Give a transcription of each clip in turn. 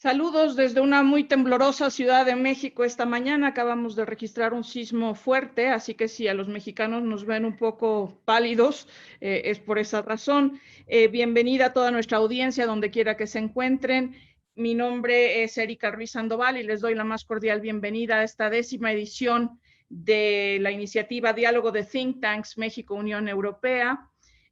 Saludos desde una muy temblorosa Ciudad de México esta mañana. Acabamos de registrar un sismo fuerte, así que si a los mexicanos nos ven un poco pálidos, es por esa razón. Bienvenida a toda nuestra audiencia, donde quiera que se encuentren. Mi nombre es Erika Ruiz Sandoval y les doy la más cordial bienvenida a esta 10ª edición de la iniciativa Diálogo de Think Tanks México-Unión Europea.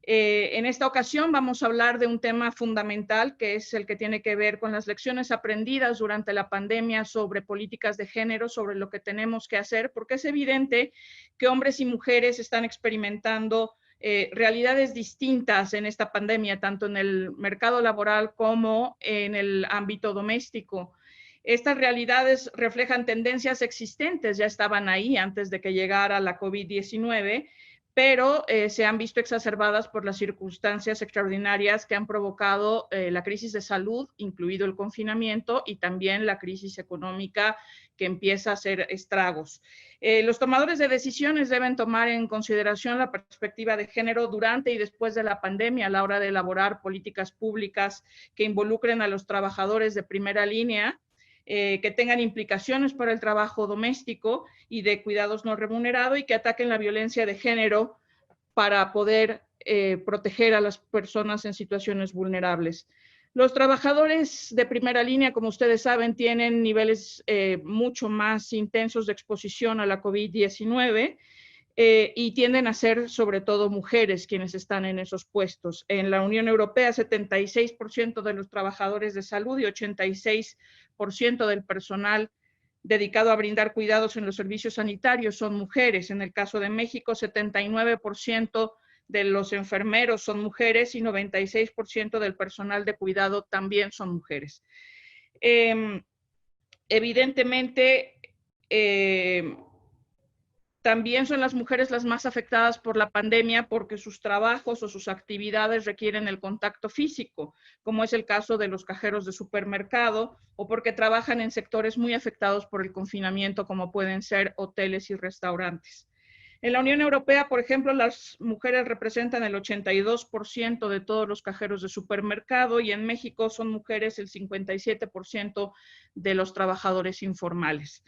En esta ocasión vamos a hablar de un tema fundamental, que es el que tiene que ver con las lecciones aprendidas durante la pandemia sobre políticas de género, sobre lo que tenemos que hacer, porque es evidente que hombres y mujeres están experimentando realidades distintas en esta pandemia, tanto en el mercado laboral como en el ámbito doméstico. Estas realidades reflejan tendencias existentes, ya estaban ahí antes de que llegara la COVID-19, pero se han visto exacerbadas por las circunstancias extraordinarias que han provocado la crisis de salud, incluido el confinamiento, y también la crisis económica que empieza a hacer estragos. Los tomadores de decisiones deben tomar en consideración la perspectiva de género durante y después de la pandemia a la hora de elaborar políticas públicas que involucren a los trabajadores de primera línea, que tengan implicaciones para el trabajo doméstico y de cuidados no remunerados y que ataquen la violencia de género para poder proteger a las personas en situaciones vulnerables. Los trabajadores de primera línea, como ustedes saben, tienen niveles mucho más intensos de exposición a la COVID-19 y tienden a ser sobre todo mujeres quienes están en esos puestos. En la Unión Europea, 76% de los trabajadores de salud y 86% del personal dedicado a brindar cuidados en los servicios sanitarios son mujeres. En el caso de México, 79% de los enfermeros son mujeres y 96% del personal de cuidado también son mujeres. Evidentemente, también son las mujeres las más afectadas por la pandemia porque sus trabajos o sus actividades requieren el contacto físico, como es el caso de los cajeros de supermercado, o porque trabajan en sectores muy afectados por el confinamiento, como pueden ser hoteles y restaurantes. En la Unión Europea, por ejemplo, las mujeres representan el 82% de todos los cajeros de supermercado y en México son mujeres el 57% de los trabajadores informales.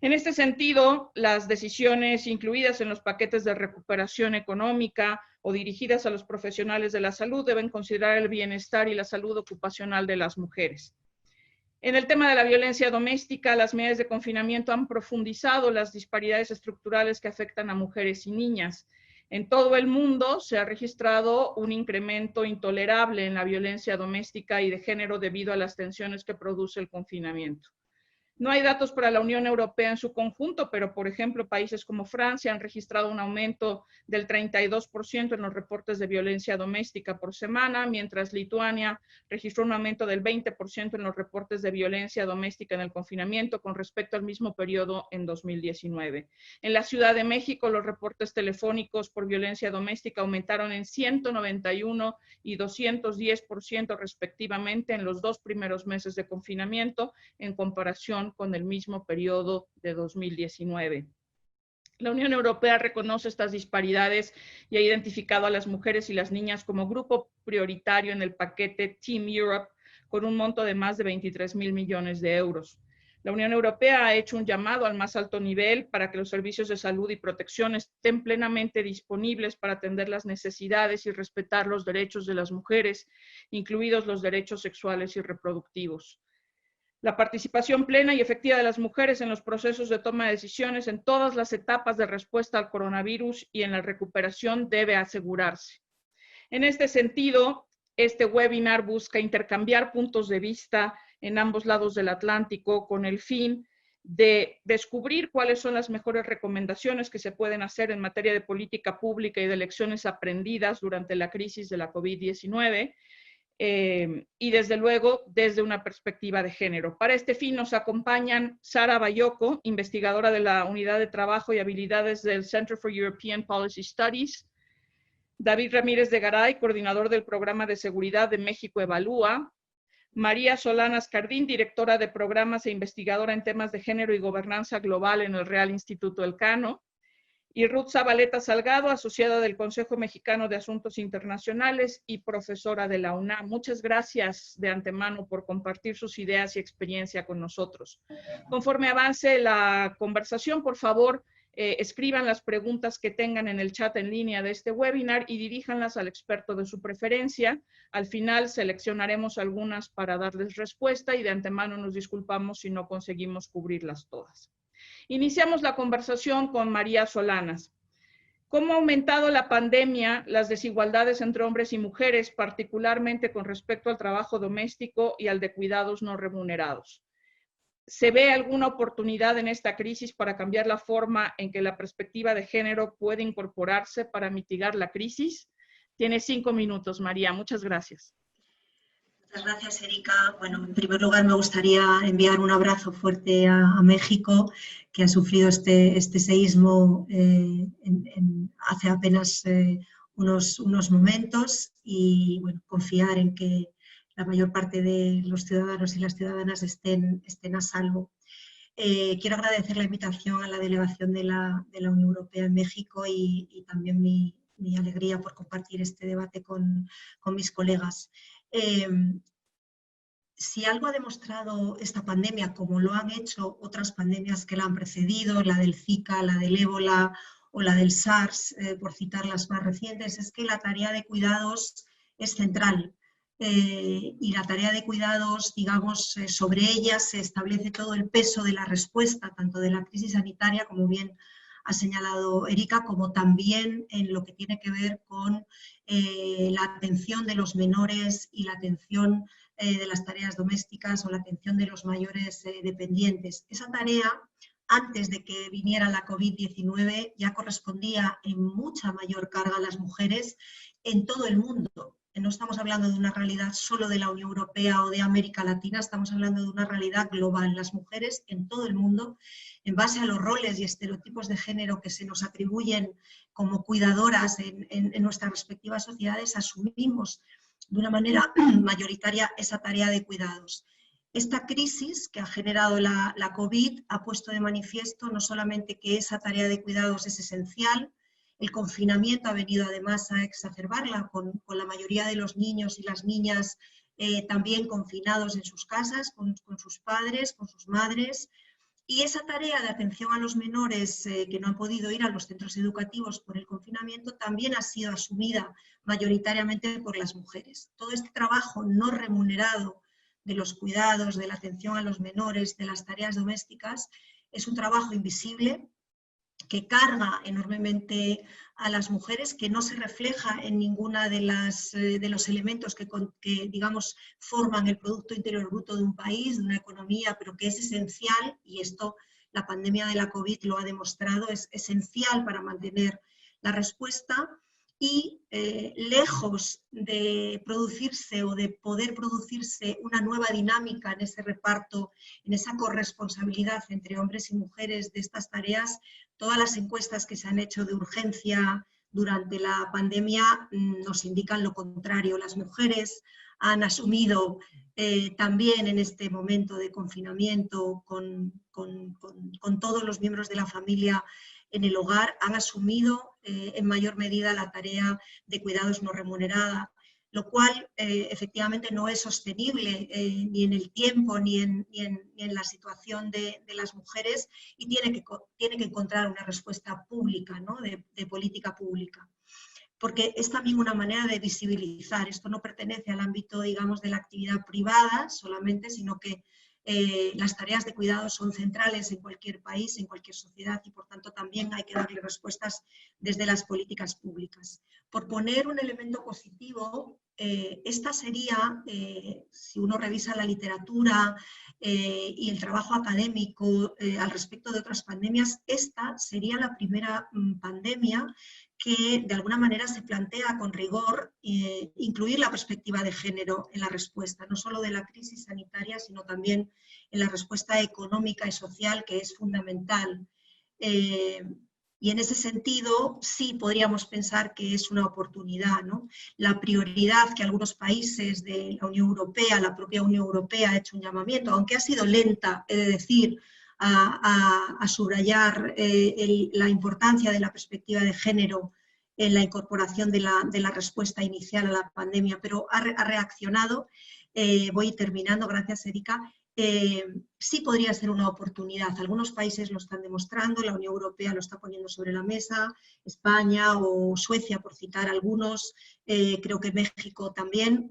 En este sentido, las decisiones incluidas en los paquetes de recuperación económica o dirigidas a los profesionales de la salud deben considerar el bienestar y la salud ocupacional de las mujeres. En el tema de la violencia doméstica, las medidas de confinamiento han profundizado las disparidades estructurales que afectan a mujeres y niñas. En todo el mundo se ha registrado un incremento intolerable en la violencia doméstica y de género debido a las tensiones que produce el confinamiento. No hay datos para la Unión Europea en su conjunto, pero, por ejemplo, países como Francia han registrado un aumento del 32% en los reportes de violencia doméstica por semana, mientras Lituania registró un aumento del 20% en los reportes de violencia doméstica en el confinamiento con respecto al mismo periodo en 2019. En la Ciudad de México, los reportes telefónicos por violencia doméstica aumentaron en 191 y 210% respectivamente en los 2 primeros meses de confinamiento en comparación con el mismo periodo de 2019. La Unión Europea reconoce estas disparidades y ha identificado a las mujeres y las niñas como grupo prioritario en el paquete Team Europe con un monto de más de 23,000 millones de euros. La Unión Europea ha hecho un llamado al más alto nivel para que los servicios de salud y protección estén plenamente disponibles para atender las necesidades y respetar los derechos de las mujeres, incluidos los derechos sexuales y reproductivos. La participación plena y efectiva de las mujeres en los procesos de toma de decisiones en todas las etapas de respuesta al coronavirus y en la recuperación debe asegurarse. En este sentido, este webinar busca intercambiar puntos de vista en ambos lados del Atlántico con el fin de descubrir cuáles son las mejores recomendaciones que se pueden hacer en materia de política pública y de lecciones aprendidas durante la crisis de la COVID-19, y desde luego desde una perspectiva de género. Para este fin nos acompañan Sara Bayoco, investigadora de la Unidad de Trabajo y Habilidades del Center for European Policy Studies, David Ramírez de Garay, coordinador del Programa de Seguridad de México Evalúa, María Solanas Cardín, directora de programas e investigadora en temas de género y gobernanza global en el Real Instituto Elcano, y Ruth Zabaleta Salgado, asociada del Consejo Mexicano de Asuntos Internacionales y profesora de la UNAM. Muchas gracias de antemano por compartir sus ideas y experiencia con nosotros. Conforme avance la conversación, por favor, escriban las preguntas que tengan en el chat en línea de este webinar y diríjanlas al experto de su preferencia. Al final seleccionaremos algunas para darles respuesta y de antemano nos disculpamos si no conseguimos cubrirlas todas. Iniciamos la conversación con María Solanas. ¿Cómo ha aumentado la pandemia las desigualdades entre hombres y mujeres, particularmente con respecto al trabajo doméstico y al de cuidados no remunerados? ¿Se ve alguna oportunidad en esta crisis para cambiar la forma en que la perspectiva de género puede incorporarse para mitigar la crisis? Tiene 5 minutos, María. Muchas gracias. Muchas gracias, Erika. Bueno, en primer lugar me gustaría enviar un abrazo fuerte a México, que ha sufrido este seísmo hace apenas unos momentos, y bueno, confiar en que la mayor parte de los ciudadanos y las ciudadanas estén a salvo. Quiero agradecer la invitación a la delegación de la Unión Europea en México y también mi alegría por compartir este debate con mis colegas. Si algo ha demostrado esta pandemia, como lo han hecho otras pandemias que la han precedido, la del Zika, la del ébola o la del SARS, por citar las más recientes, es que la tarea de cuidados es central. Y la tarea de cuidados, digamos, sobre ella se establece todo el peso de la respuesta, tanto de la crisis sanitaria, como bien ha señalado Erika, como también en lo que tiene que ver con la atención de los menores y la atención de las tareas domésticas o la atención de los mayores dependientes. Esa tarea, antes de que viniera la COVID-19, ya correspondía en mucha mayor carga a las mujeres en todo el mundo. No estamos hablando de una realidad solo de la Unión Europea o de América Latina, estamos hablando de una realidad global. Las mujeres en todo el mundo, en base a los roles y estereotipos de género que se nos atribuyen como cuidadoras en nuestras respectivas sociedades, asumimos de una manera mayoritaria esa tarea de cuidados. Esta crisis que ha generado la COVID ha puesto de manifiesto no solamente que esa tarea de cuidados es esencial. El confinamiento ha venido además a exacerbarla, con la mayoría de los niños y las niñas también confinados en sus casas, con sus padres, con sus madres. Y esa tarea de atención a los menores que no han podido ir a los centros educativos por el confinamiento también ha sido asumida mayoritariamente por las mujeres. Todo este trabajo no remunerado de los cuidados, de la atención a los menores, de las tareas domésticas, es un trabajo invisible, que carga enormemente a las mujeres, que no se refleja en ninguna de los elementos que digamos, forman el Producto Interior Bruto de un país, de una economía, pero que es esencial, y esto la pandemia de la COVID lo ha demostrado, es esencial para mantener la respuesta. Y lejos de producirse o de poder producirse una nueva dinámica en ese reparto, en esa corresponsabilidad entre hombres y mujeres de estas tareas, todas las encuestas que se han hecho de urgencia durante la pandemia nos indican lo contrario. Las mujeres han asumido también en este momento de confinamiento con todos los miembros de la familia en el hogar, han asumido en mayor medida la tarea de cuidados no remunerada, lo cual efectivamente no es sostenible ni en el tiempo ni en la situación de las mujeres, y tiene que encontrar una respuesta pública, ¿no? de política pública. Porque es también una manera de visibilizar. Esto no pertenece al ámbito, digamos, de la actividad privada solamente, sino que las tareas de cuidado son centrales en cualquier país, en cualquier sociedad, y por tanto también hay que darle respuestas desde las políticas públicas. Por poner un elemento positivo, esta sería, si uno revisa la literatura y el trabajo académico al respecto de otras pandemias, esta sería la primera pandemia que de alguna manera se plantea con rigor incluir la perspectiva de género en la respuesta, no solo de la crisis sanitaria, sino también en la respuesta económica y social, que es fundamental. Y en ese sentido sí podríamos pensar que es una oportunidad, ¿no? La prioridad que algunos países de la Unión Europea, la propia Unión Europea ha hecho un llamamiento, aunque ha sido lenta, he de decir, a subrayar la importancia de la perspectiva de género en la incorporación de la respuesta inicial a la pandemia, pero ha reaccionado. Voy terminando, gracias Erika. Sí podría ser una oportunidad. Algunos países lo están demostrando, la Unión Europea lo está poniendo sobre la mesa, España o Suecia, por citar algunos, creo que México también.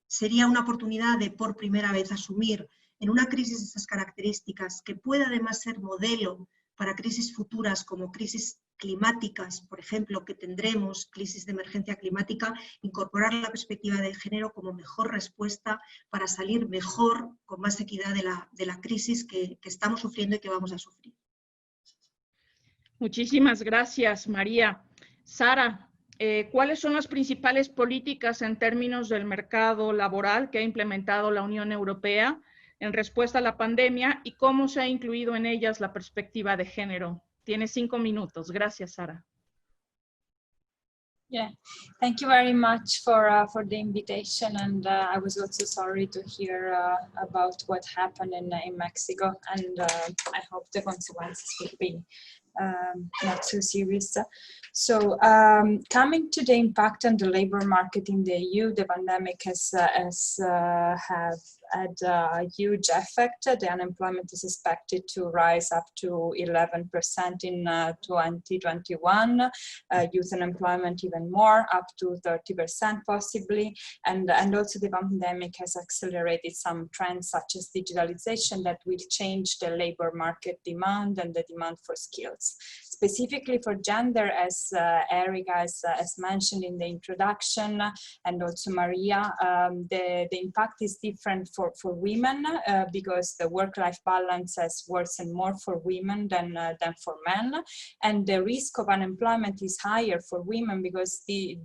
Sería una oportunidad de por primera vez asumir en una crisis de esas características, que pueda además ser modelo para crisis futuras como crisis climáticas, por ejemplo, que tendremos, crisis de emergencia climática, incorporar la perspectiva de género como mejor respuesta para salir mejor, con más equidad de la crisis que estamos sufriendo y que vamos a sufrir. Muchísimas gracias, María. Sara, ¿cuáles son las principales políticas en términos del mercado laboral que ha implementado la Unión Europea en respuesta a la pandemia y cómo se ha incluido en ellas la perspectiva de género? Tienes 5 minutos. Gracias, Sara. Yeah, thank you very much for the invitation, and I was also sorry to hear about what happened in Mexico, and I hope the consequences will be not so serious. So coming to the impact on the labor market in the EU, the pandemic has had a huge effect. The unemployment is expected to rise up to 11% in 2021, youth unemployment even more, up to 30% possibly, and also the pandemic has accelerated some trends such as digitalization that will change the labor market demand and the demand for skills. Specifically for gender, as Erika has mentioned in the introduction, and also Maria, the impact is different for women because the work-life balance has worsened more for women than for men, and the risk of unemployment is higher for women because the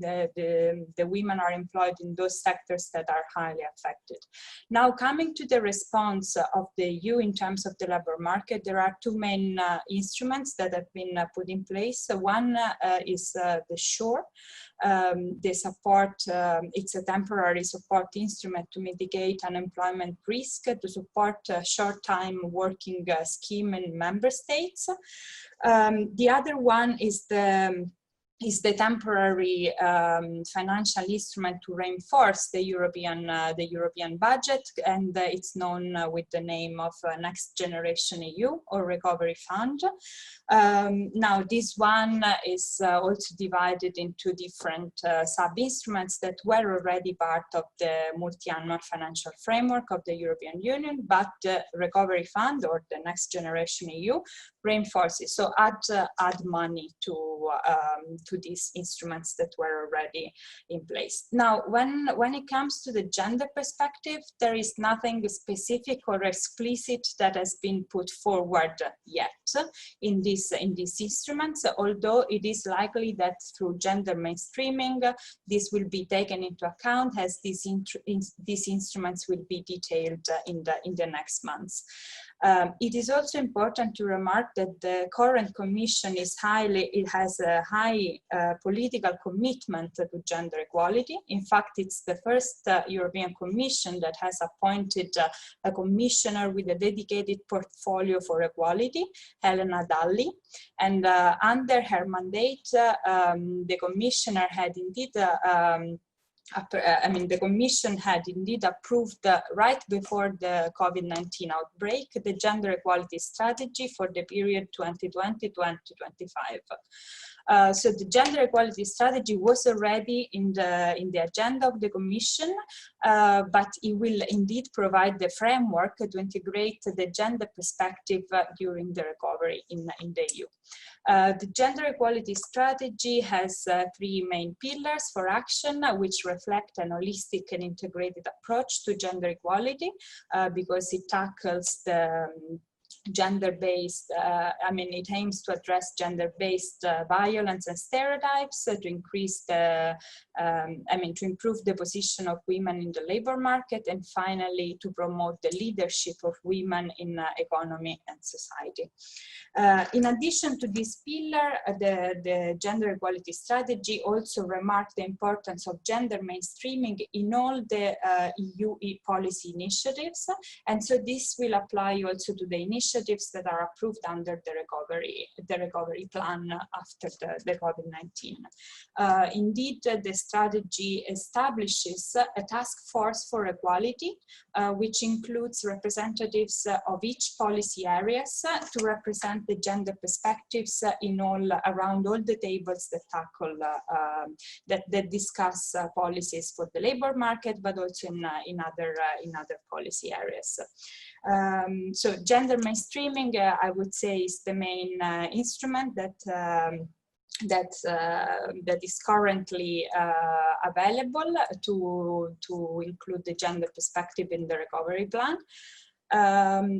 women are employed in those sectors that are highly affected. Now, coming to the response of the EU in terms of the labor market, there are two main instruments that have been put in place. So one is the SURE. The support, it's a temporary support instrument to mitigate unemployment risk, to support short-time working scheme in member states. The other one is the temporary financial instrument to reinforce the European budget, and it's known with the name of Next Generation EU or Recovery Fund. Now this one is also divided into different sub-instruments that were already part of the multi-annual financial framework of the European Union, but the Recovery Fund or the Next Generation EU reinforces, so add money to these instruments that were already in place. Now, when it comes to the gender perspective, there is nothing specific or explicit that has been put forward yet in these instruments, although it is likely that through gender mainstreaming, this will be taken into account as these instruments will be detailed in the next months. It is also important to remark that the current Commission has a high political commitment to gender equality. In fact, it's the first European Commission that has appointed a commissioner with a dedicated portfolio for equality, Helena Dalli. And under her mandate, the commissioner had indeed the Commission had indeed approved right before the COVID-19 outbreak the gender equality strategy for the period 2020-2025. So the gender equality strategy was already in the agenda of the Commission, but it will indeed provide the framework to integrate the gender perspective during the recovery in the EU. The gender equality strategy has 3 main pillars for action, which reflect an holistic and integrated approach to gender equality, because it tackles the gender-based, it aims to address gender-based violence and stereotypes, to increase to improve the position of women in the labor market, and finally to promote the leadership of women in economy and society. In addition to this pillar, the gender equality strategy also remarked the importance of gender mainstreaming in all the EU policy initiatives, and so this will apply also to the initiatives initiatives that are approved under the recovery plan after the COVID-19. Indeed, the strategy establishes a task force for equality, which includes representatives of each policy areas to represent the gender perspectives around all the tables that tackle that discuss policies for the labor market, but also in other policy areas. So gender mainstreaming, I would say, is the main instrument that is currently available to include the gender perspective in the recovery plan.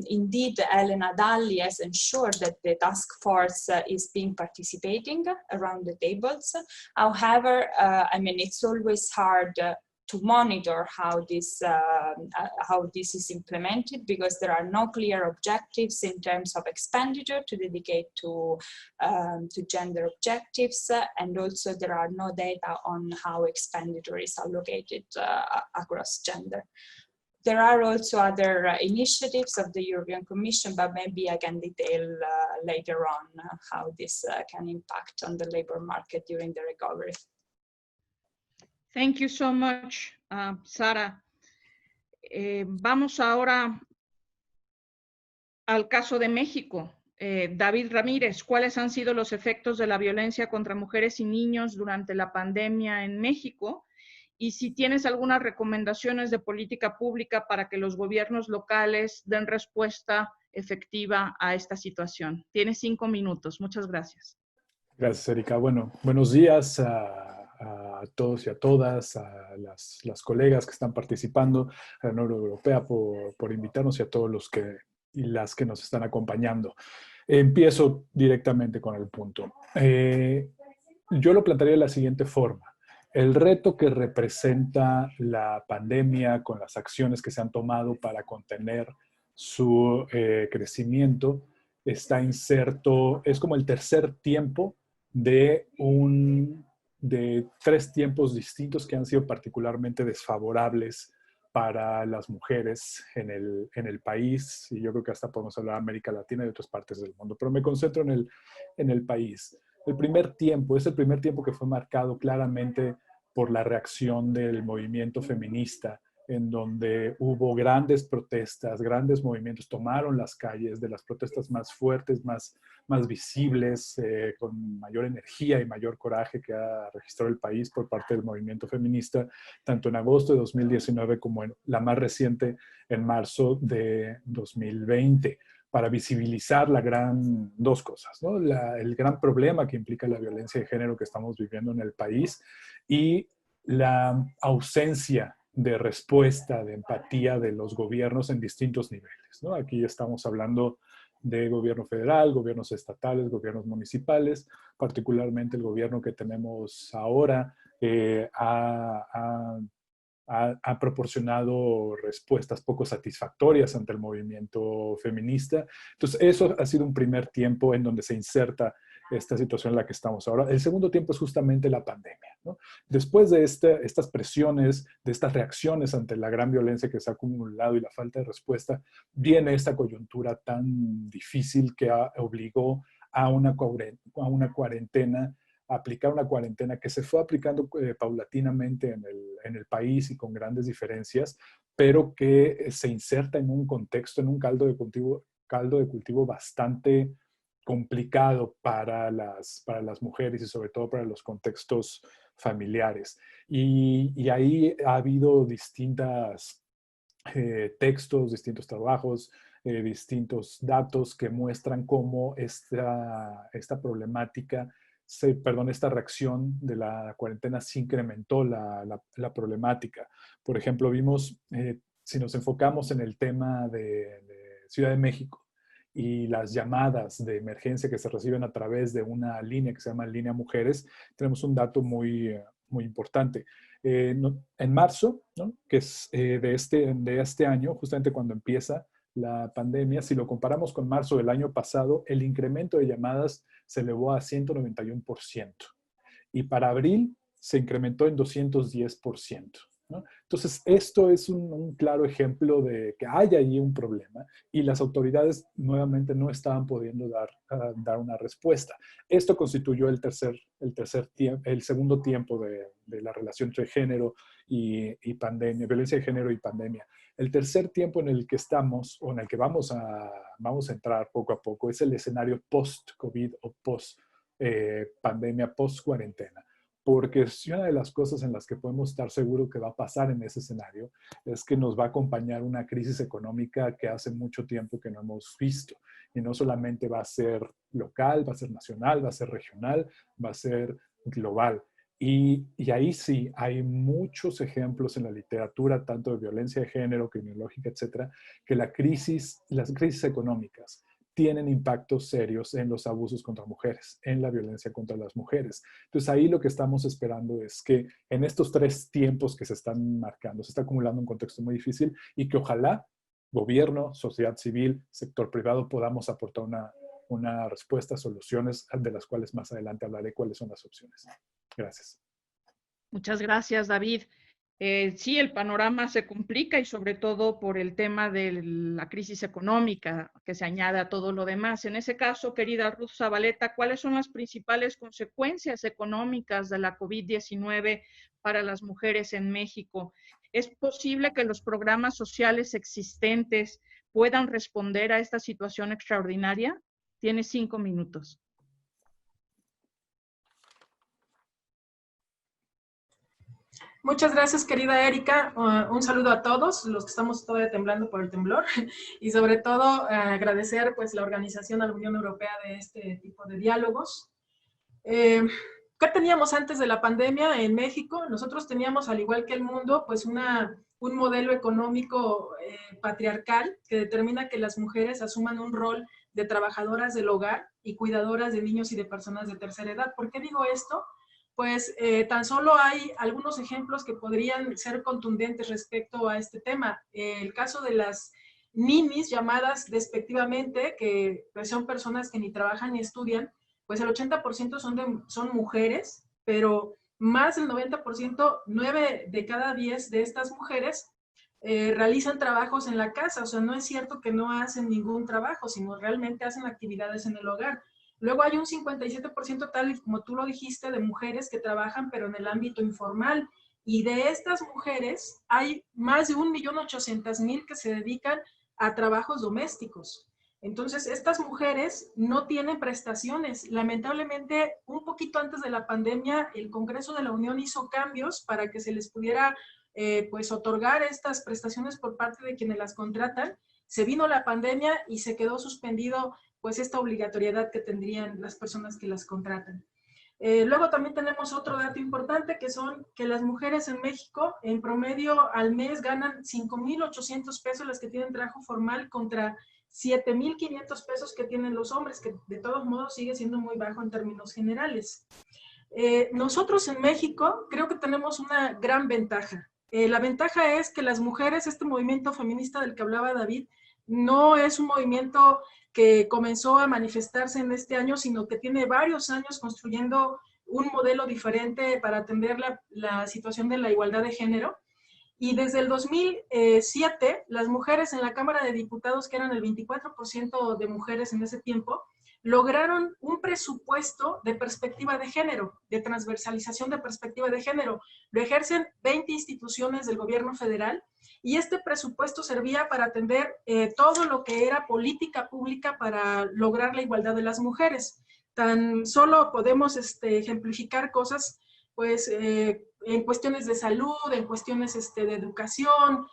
Indeed, Elena Dalli has ensured that the task force is being participating around the tables. However, I mean, it's always hard to monitor how this is implemented, because there are no clear objectives in terms of expenditure to dedicate to gender objectives, and also there are no data on how expenditure is allocated across gender. There are also other initiatives of the European Commission, but maybe I can detail later on how this can impact on the labor market during the recovery. Thank you so much, Sara. Vamos ahora al caso de México. David Ramírez, ¿cuáles han sido los efectos de la violencia contra mujeres y niños durante la pandemia en México? Y si tienes algunas recomendaciones de política pública para que los gobiernos locales den respuesta efectiva a esta situación. Tienes 5 minutos. Muchas gracias. Gracias, Erika. Bueno, buenos días a todos y a todas, a las colegas que están participando, a la Unión Europea por invitarnos y a todos los y las que nos están acompañando. Empiezo directamente con el punto. Yo lo plantearía de la siguiente forma. El reto que representa la pandemia con las acciones que se han tomado para contener su crecimiento está inserto, es como el tercer tiempo de 3 tiempos distintos que han sido particularmente desfavorables para las mujeres en el país, y yo creo que hasta podemos hablar de América Latina y de otras partes del mundo, pero me concentro en el país. El primer tiempo es el primer tiempo que fue marcado claramente por la reacción del movimiento feminista, en donde hubo grandes protestas, grandes movimientos, tomaron las calles, de las protestas más fuertes, más visibles, con mayor energía y mayor coraje que ha registrado el país por parte del movimiento feminista, tanto en agosto de 2019 como en la más reciente, en marzo de 2020, para visibilizar dos cosas, ¿no? El gran problema que implica la violencia de género que estamos viviendo en el país y la ausencia de respuesta, de empatía de los gobiernos en distintos niveles, ¿no? Aquí estamos hablando de gobierno federal, gobiernos estatales, gobiernos municipales, particularmente el gobierno que tenemos ahora ha proporcionado respuestas poco satisfactorias ante el movimiento feminista. Entonces, eso ha sido un primer tiempo en donde se inserta esta situación en la que estamos ahora. El segundo tiempo es justamente la pandemia, ¿no? Después de estas presiones, de estas reacciones ante la gran violencia que se ha acumulado y la falta de respuesta, viene esta coyuntura tan difícil que obligó a una cuarentena, a aplicar una cuarentena que se fue aplicando paulatinamente en el país y con grandes diferencias, pero que se inserta en un contexto, en un caldo de cultivo bastante complicado para las mujeres y sobre todo para los contextos familiares. Y ahí ha habido distintos textos, distintos trabajos, distintos datos que muestran cómo esta problemática, esta reacción de la cuarentena se incrementó la problemática. Por ejemplo, vimos, si nos enfocamos en el tema de Ciudad de México, y las llamadas de emergencia que se reciben a través de una línea que se llama Línea Mujeres, tenemos un dato muy importante. En marzo, ¿no?, que es de este año, justamente cuando empieza la pandemia, si lo comparamos con marzo del año pasado, el incremento de llamadas se elevó a 191%. Y para abril se incrementó en 210%. ¿no? Entonces, esto es un claro ejemplo de que hay allí un problema y las autoridades nuevamente no estaban pudiendo dar una respuesta. Esto constituyó el segundo tiempo de la relación entre género y pandemia, violencia de género y pandemia. El tercer tiempo en el que estamos, o en el que vamos a entrar poco a poco, es el escenario post-COVID o post-pandemia, post-cuarentena. Porque si una de las cosas en las que podemos estar seguros que va a pasar en ese escenario es que nos va a acompañar una crisis económica que hace mucho tiempo que no hemos visto. Y no solamente va a ser local, va a ser nacional, va a ser regional, va a ser global. Y ahí sí, hay muchos ejemplos en la literatura, tanto de violencia de género, criminológica, etcétera, que las crisis económicas tienen impactos serios en los abusos contra mujeres, en la violencia contra las mujeres. Entonces ahí lo que estamos esperando es que en estos 3 tiempos que se están marcando, se está acumulando un contexto muy difícil y que ojalá gobierno, sociedad civil, sector privado podamos aportar una respuesta, soluciones de las cuales más adelante hablaré cuáles son las opciones. Gracias. Muchas gracias, David. Sí, el panorama se complica y sobre todo por el tema de la crisis económica que se añade a todo lo demás. En ese caso, querida Ruth Zabaleta, ¿cuáles son las principales consecuencias económicas de la COVID-19 para las mujeres en México? ¿Es posible que los programas sociales existentes puedan responder a esta situación extraordinaria? Tienes 5 minutos. Muchas gracias, querida Erika. Un saludo a todos los que estamos todavía temblando por el temblor y sobre todo agradecer pues, la organización a la Unión Europea de este tipo de diálogos. ¿Qué teníamos antes de la pandemia en México? Nosotros teníamos, al igual que el mundo, pues un modelo económico patriarcal que determina que las mujeres asuman un rol de trabajadoras del hogar y cuidadoras de niños y de personas de tercera edad. ¿Por qué digo esto? Pues tan solo hay algunos ejemplos que podrían ser contundentes respecto a este tema. El caso de las ninis, llamadas despectivamente, que pues, son personas que ni trabajan ni estudian, pues el 80% son mujeres, pero más del 90%, 9 de cada 10 de estas mujeres realizan trabajos en la casa. O sea, no es cierto que no hacen ningún trabajo, sino realmente hacen actividades en el hogar. Luego hay un 57%, tal y como tú lo dijiste, de mujeres que trabajan, pero en el ámbito informal. Y de estas mujeres hay más de 1.800.000 que se dedican a trabajos domésticos. Entonces, estas mujeres no tienen prestaciones. Lamentablemente, un poquito antes de la pandemia, el Congreso de la Unión hizo cambios para que se les pudiera pues, otorgar estas prestaciones por parte de quienes las contratan. Se vino la pandemia y se quedó suspendido pues esta obligatoriedad que tendrían las personas que las contratan. Luego también tenemos otro dato importante que son que las mujeres en México en promedio al mes ganan 5,800 pesos las que tienen trabajo formal contra 7,500 pesos que tienen los hombres, que de todos modos sigue siendo muy bajo en términos generales. Nosotros en México creo que tenemos una gran ventaja. La ventaja es que las mujeres, este movimiento feminista del que hablaba David, no es un movimiento que comenzó a manifestarse en este año, sino que tiene varios años construyendo un modelo diferente para atender la situación de la igualdad de género. Y desde el 2007, las mujeres en la Cámara de Diputados, que eran el 24% de mujeres en ese tiempo, lograron un presupuesto de perspectiva de género, de transversalización de perspectiva de género. Lo ejercen 20 instituciones del gobierno federal y este presupuesto servía para atender todo lo que era política pública para lograr la igualdad de las mujeres. Tan solo podemos ejemplificar cosas pues en cuestiones de salud, en cuestiones de educación,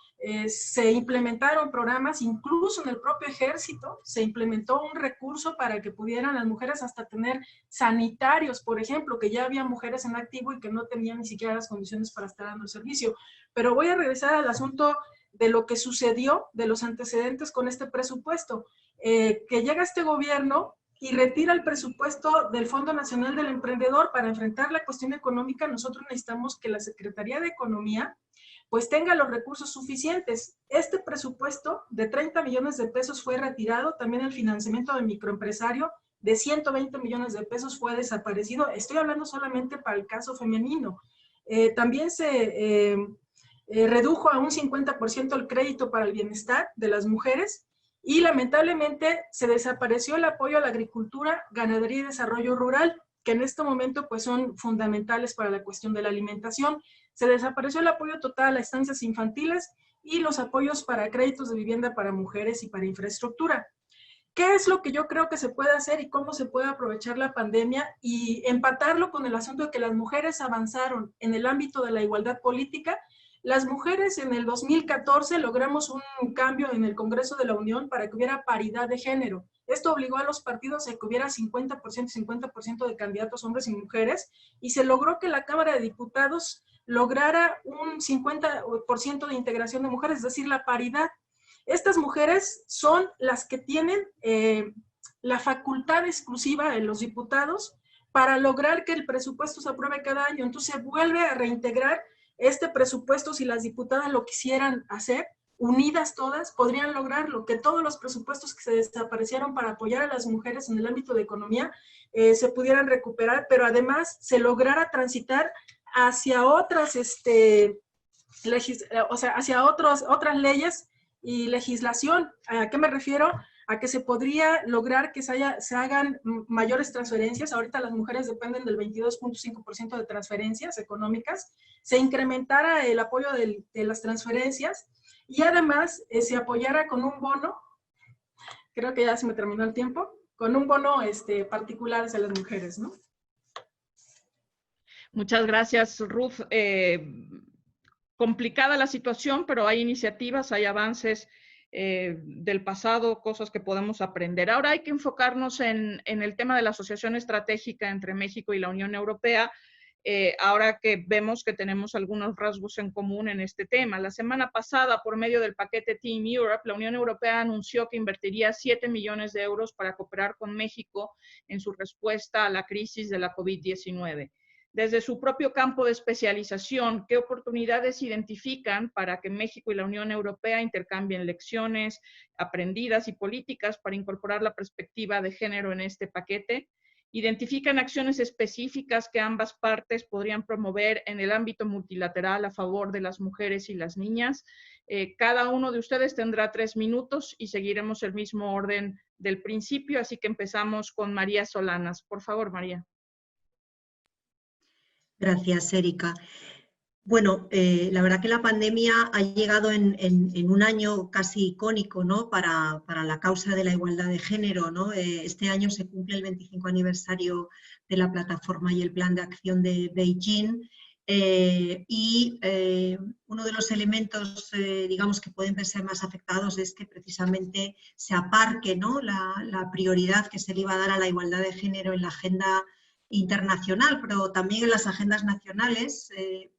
se implementaron programas, incluso en el propio ejército se implementó un recurso para que pudieran las mujeres hasta tener sanitarios, por ejemplo, que ya había mujeres en activo y que no tenían ni siquiera las condiciones para estar dando el servicio. Pero voy a regresar al asunto de lo que sucedió, de los antecedentes con este presupuesto, que llega este gobierno y retira el presupuesto del Fondo Nacional del Emprendedor. Para enfrentar la cuestión económica, nosotros necesitamos que la Secretaría de Economía pues tenga los recursos suficientes. Este presupuesto de 30 millones de pesos fue retirado, también el financiamiento del microempresario de 120 millones de pesos fue desaparecido. Estoy hablando solamente para el caso femenino. También se redujo a un 50% el crédito para el bienestar de las mujeres y lamentablemente se desapareció el apoyo a la agricultura, ganadería y desarrollo rural, que en este momento pues son fundamentales para la cuestión de la alimentación. Se desapareció el apoyo total a estancias infantiles y los apoyos para créditos de vivienda para mujeres y para infraestructura. ¿Qué es lo que yo creo que se puede hacer y cómo se puede aprovechar la pandemia y empatarlo con el asunto de que las mujeres avanzaron en el ámbito de la igualdad política? Las mujeres en el 2014 logramos un cambio en el Congreso de la Unión para que hubiera paridad de género. Esto obligó a los partidos a que hubiera 50% de candidatos hombres y mujeres y se logró que la Cámara de Diputados lograra un 50% de integración de mujeres, es decir, la paridad. Estas mujeres son las que tienen la facultad exclusiva en los diputados para lograr que el presupuesto se apruebe cada año. Entonces se vuelve a reintegrar este presupuesto. Si las diputadas lo quisieran hacer, unidas todas, podrían lograrlo, que todos los presupuestos que se desaparecieron para apoyar a las mujeres en el ámbito de economía se pudieran recuperar, pero además se lograra transitar hacia otras, hacia otras leyes y legislación. ¿A qué me refiero? A que se podría lograr que se hagan mayores transferencias. Ahorita las mujeres dependen del 22.5% de transferencias económicas. Se incrementara el apoyo de las transferencias y además se apoyara con un bono, creo que ya se me terminó el tiempo, con un bono particular hacia las mujeres, ¿no? Muchas gracias, Ruth. Complicada la situación, pero hay iniciativas, hay avances del pasado, cosas que podemos aprender. Ahora hay que enfocarnos en el tema de la asociación estratégica entre México y la Unión Europea, ahora que vemos que tenemos algunos rasgos en común en este tema. La semana pasada, por medio del paquete Team Europe, la Unión Europea anunció que invertiría 7 millones de euros para cooperar con México en su respuesta a la crisis de la COVID-19. Desde su propio campo de especialización, ¿qué oportunidades identifican para que México y la Unión Europea intercambien lecciones aprendidas y políticas para incorporar la perspectiva de género en este paquete? ¿Identifican acciones específicas que ambas partes podrían promover en el ámbito multilateral a favor de las mujeres y las niñas? Cada uno de ustedes tendrá 3 minutos y seguiremos el mismo orden del principio, así que empezamos con María Solanas. Por favor, María. Gracias, Erika. Bueno, la verdad que la pandemia ha llegado en un año casi icónico, ¿no? para la causa de la igualdad de género, ¿no? Este año se cumple el 25 aniversario de la plataforma y el plan de acción de Beijing y uno de los elementos, digamos, que pueden verse más afectados es que precisamente se aparque, ¿no? la prioridad que se le iba a dar a la igualdad de género en la agenda internacional, pero también en las agendas nacionales,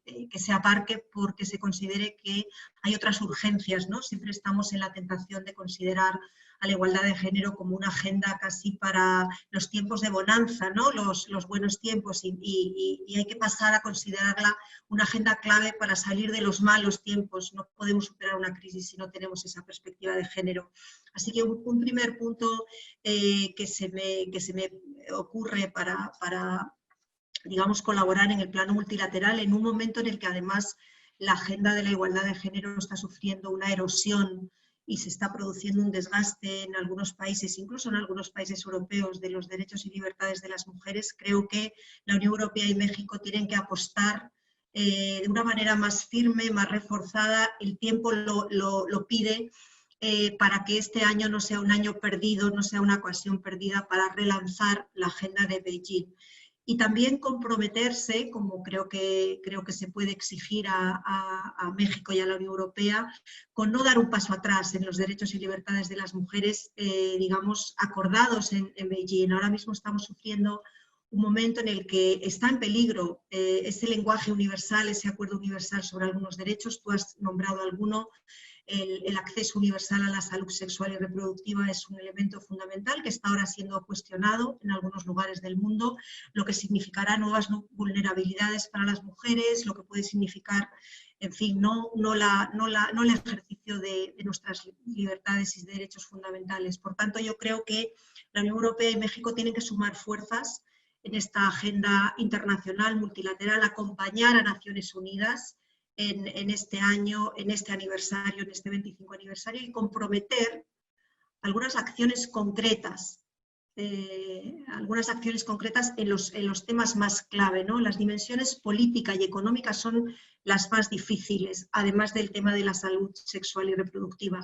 que se aparque porque se considere que hay otras urgencias, ¿no? Siempre estamos en la tentación de considerar a la igualdad de género como una agenda casi para los tiempos de bonanza, ¿no? Los buenos tiempos y hay que pasar a considerarla una agenda clave para salir de los malos tiempos. No podemos superar una crisis si no tenemos esa perspectiva de género. Así que un primer punto que se me ocurre para, digamos, colaborar en el plano multilateral en un momento en el que además la agenda de la igualdad de género está sufriendo una erosión y se está produciendo un desgaste en algunos países, incluso en algunos países europeos, de los derechos y libertades de las mujeres. Creo que la Unión Europea y México tienen que apostar de una manera más firme, más reforzada. El tiempo lo pide para que este año no sea un año perdido, no sea una ocasión perdida para relanzar la agenda de Beijing. Y también comprometerse, como creo que se puede exigir a México y a la Unión Europea, con no dar un paso atrás en los derechos y libertades de las mujeres, digamos, acordados en Beijing. Ahora mismo estamos sufriendo un momento en el que está en peligro ese lenguaje universal, ese acuerdo universal sobre algunos derechos. Tú has nombrado alguno. El acceso universal a la salud sexual y reproductiva es un elemento fundamental que está ahora siendo cuestionado en algunos lugares del mundo, lo que significará nuevas vulnerabilidades para las mujeres, lo que puede significar, en fin, no el ejercicio de nuestras libertades y derechos fundamentales. Por tanto, yo creo que la Unión Europea y México tienen que sumar fuerzas en esta agenda internacional, multilateral, acompañar a Naciones Unidas en este año, en este aniversario, en este 25 aniversario, y comprometer algunas acciones concretas en los temas más clave, ¿no? Las dimensiones política y económica son las más difíciles, además del tema de la salud sexual y reproductiva.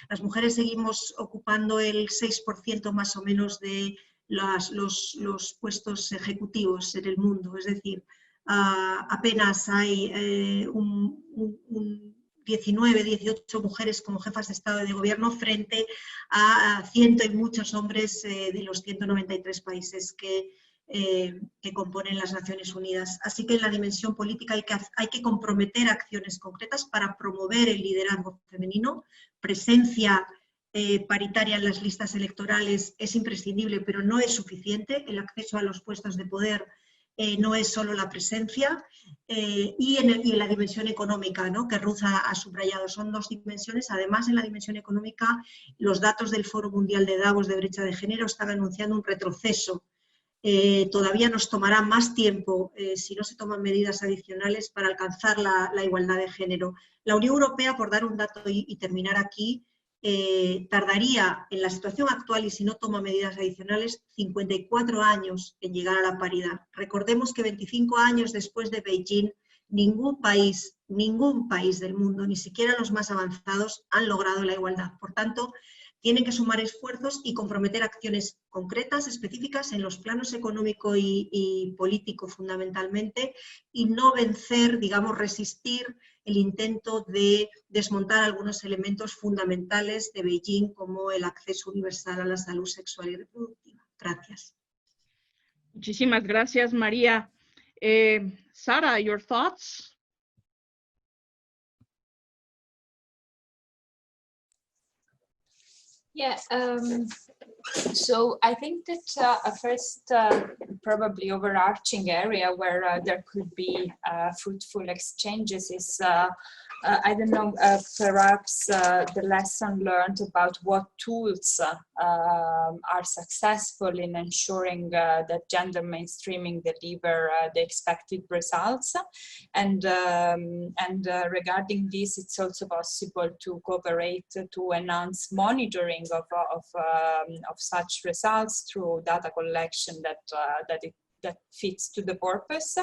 Las mujeres seguimos ocupando el 6% más o menos de los puestos ejecutivos en el mundo, es decir, apenas hay 19, 18 mujeres como jefas de Estado y de Gobierno frente a ciento y muchos hombres de los 193 países que componen las Naciones Unidas. Así que en la dimensión política hay que comprometer acciones concretas para promover el liderazgo femenino. Presencia paritaria en las listas electorales es imprescindible, pero no es suficiente. El acceso a los puestos de poder no es solo la presencia, y en la dimensión económica, ¿no?, que Ruth ha subrayado. Son dos dimensiones. Además, en la dimensión económica, los datos del Foro Mundial de Davos de brecha de género están anunciando un retroceso. Todavía nos tomará más tiempo, si no se toman medidas adicionales, para alcanzar la igualdad de género. La Unión Europea, por dar un dato y terminar aquí, tardaría en la situación actual, y si no toma medidas adicionales, 54 años en llegar a la paridad. Recordemos que 25 años después de Beijing, ningún país del mundo, ni siquiera los más avanzados, han logrado la igualdad. Por tanto, tienen que sumar esfuerzos y comprometer acciones concretas, específicas, en los planos económico y político fundamentalmente, y no vencer, digamos, resistir el intento de desmontar algunos elementos fundamentales de Beijing, como el acceso universal a la salud sexual y reproductiva. Gracias. Muchísimas gracias, María. Sara, your thoughts? Yeah, so I think that a first probably overarching area where there could be fruitful exchanges is, I don't know, perhaps the lesson learned about what tools are successful in ensuring that gender mainstreaming deliver the expected results. And regarding this, it's also possible to cooperate to enhance monitoring of such results through data collection that fits to the purpose.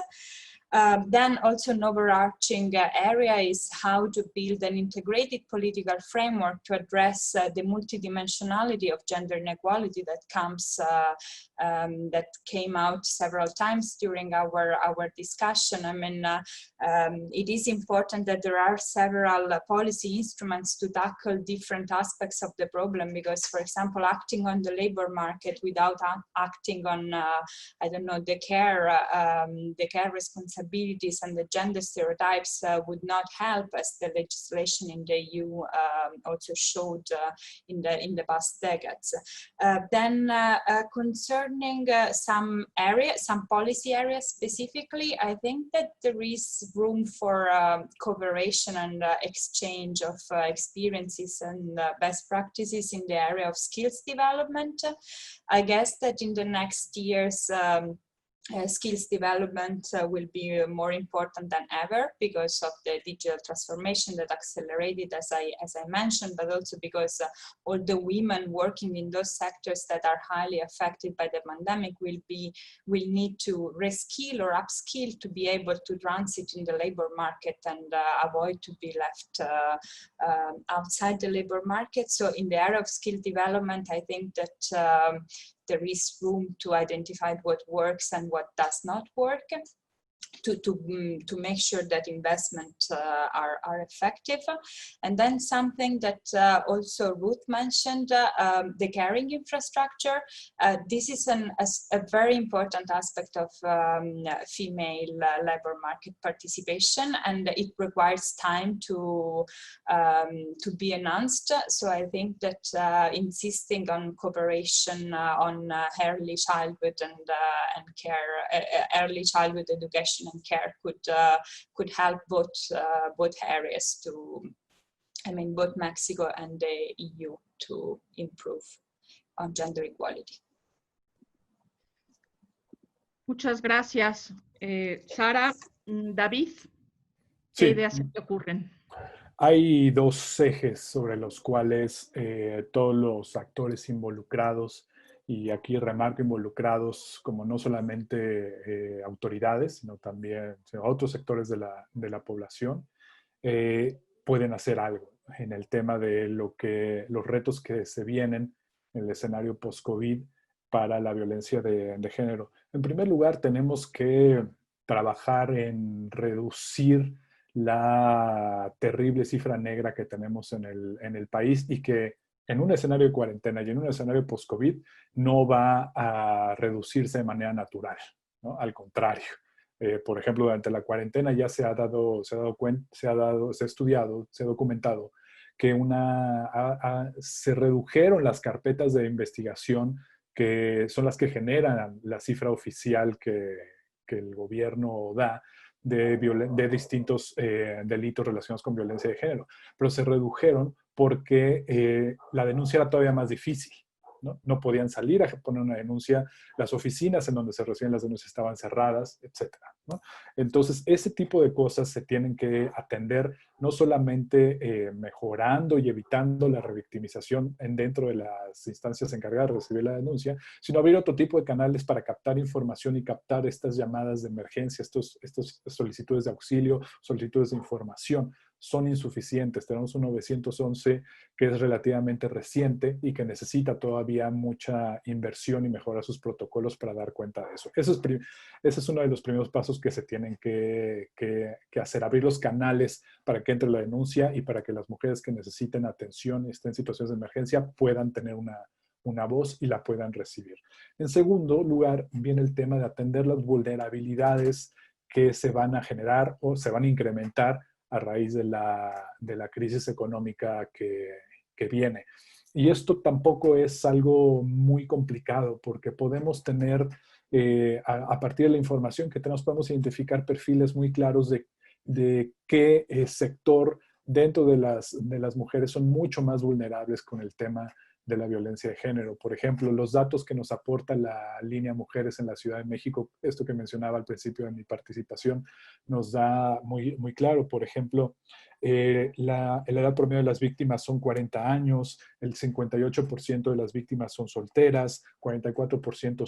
Then also an overarching area is how to build an integrated political framework to address the multidimensionality of gender inequality that came out several times during our discussion. I mean, it is important that there are several policy instruments to tackle different aspects of the problem, because, for example, acting on the labor market without acting on, I don't know, the care responsibilities and the gender stereotypes would not help, as the legislation in the EU also showed in the past decades. Then concerning some policy areas specifically, I think that there is room for cooperation and exchange of experiences and best practices in the area of skills development. I guess that in the next years, skills development will be more important than ever because of the digital transformation that accelerated, as I mentioned, but also because all the women working in those sectors that are highly affected by the pandemic will need to reskill or upskill to be able to transit in the labor market and avoid to be left outside the labor market. So in the area of skill development, I think that there is room to identify what works and what does not work, to make sure that investments are effective. And then something that also Ruth mentioned, the caring infrastructure. This is a very important aspect of female labor market participation, and it requires time to be enhanced. So I think that insisting on cooperation on early childhood and care, early childhood education and care could help both areas to, I mean, both Mexico and the EU to improve on gender equality. Muchas gracias, Sara. David. ¿Qué Sí. ideas se te ocurren? Hay dos ejes sobre los cuales todos los actores involucrados, y aquí remarco involucrados como no solamente autoridades, sino también otros sectores de la población, pueden hacer algo en el tema de los retos que se vienen en el escenario post-COVID para la violencia de género. En primer lugar, tenemos que trabajar en reducir la terrible cifra negra que tenemos en el país y que en un escenario de cuarentena y en un escenario post-COVID no va a reducirse de manera natural, ¿no? Al contrario. Por ejemplo, durante la cuarentena ya se ha estudiado, se ha documentado que se redujeron las carpetas de investigación que son las que generan la cifra oficial que el gobierno da de distintos delitos relacionados con violencia de género, pero se redujeron porque la denuncia era todavía más difícil. No podían salir a poner una denuncia, las oficinas en donde se reciben las denuncias estaban cerradas, etcétera, ¿no? Entonces, ese tipo de cosas se tienen que atender no solamente mejorando y evitando la revictimización dentro de las instancias encargadas de recibir la denuncia, sino abrir otro tipo de canales para captar información y captar estas llamadas de emergencia, estos solicitudes de auxilio, solicitudes de información. Son insuficientes. Tenemos un 911 que es relativamente reciente y que necesita todavía mucha inversión y mejorar sus protocolos para dar cuenta de eso. Ese es uno de los primeros pasos que se tienen que hacer, abrir los canales para que entre la denuncia y para que las mujeres que necesiten atención y estén en situaciones de emergencia puedan tener una voz y la puedan recibir. En segundo lugar, viene el tema de atender las vulnerabilidades que se van a generar o se van a incrementar a raíz de la crisis económica que viene. Y esto tampoco es algo muy complicado porque podemos tener, a partir de la información que tenemos, podemos identificar perfiles muy claros de qué sector dentro de las mujeres son mucho más vulnerables con el tema de la violencia de género. Por ejemplo, los datos que nos aporta la línea Mujeres en la Ciudad de México, esto que mencionaba al principio de mi participación, nos da muy, muy claro. Por ejemplo, la edad promedio de las víctimas son 40 años, el 58% de las víctimas son solteras, 44%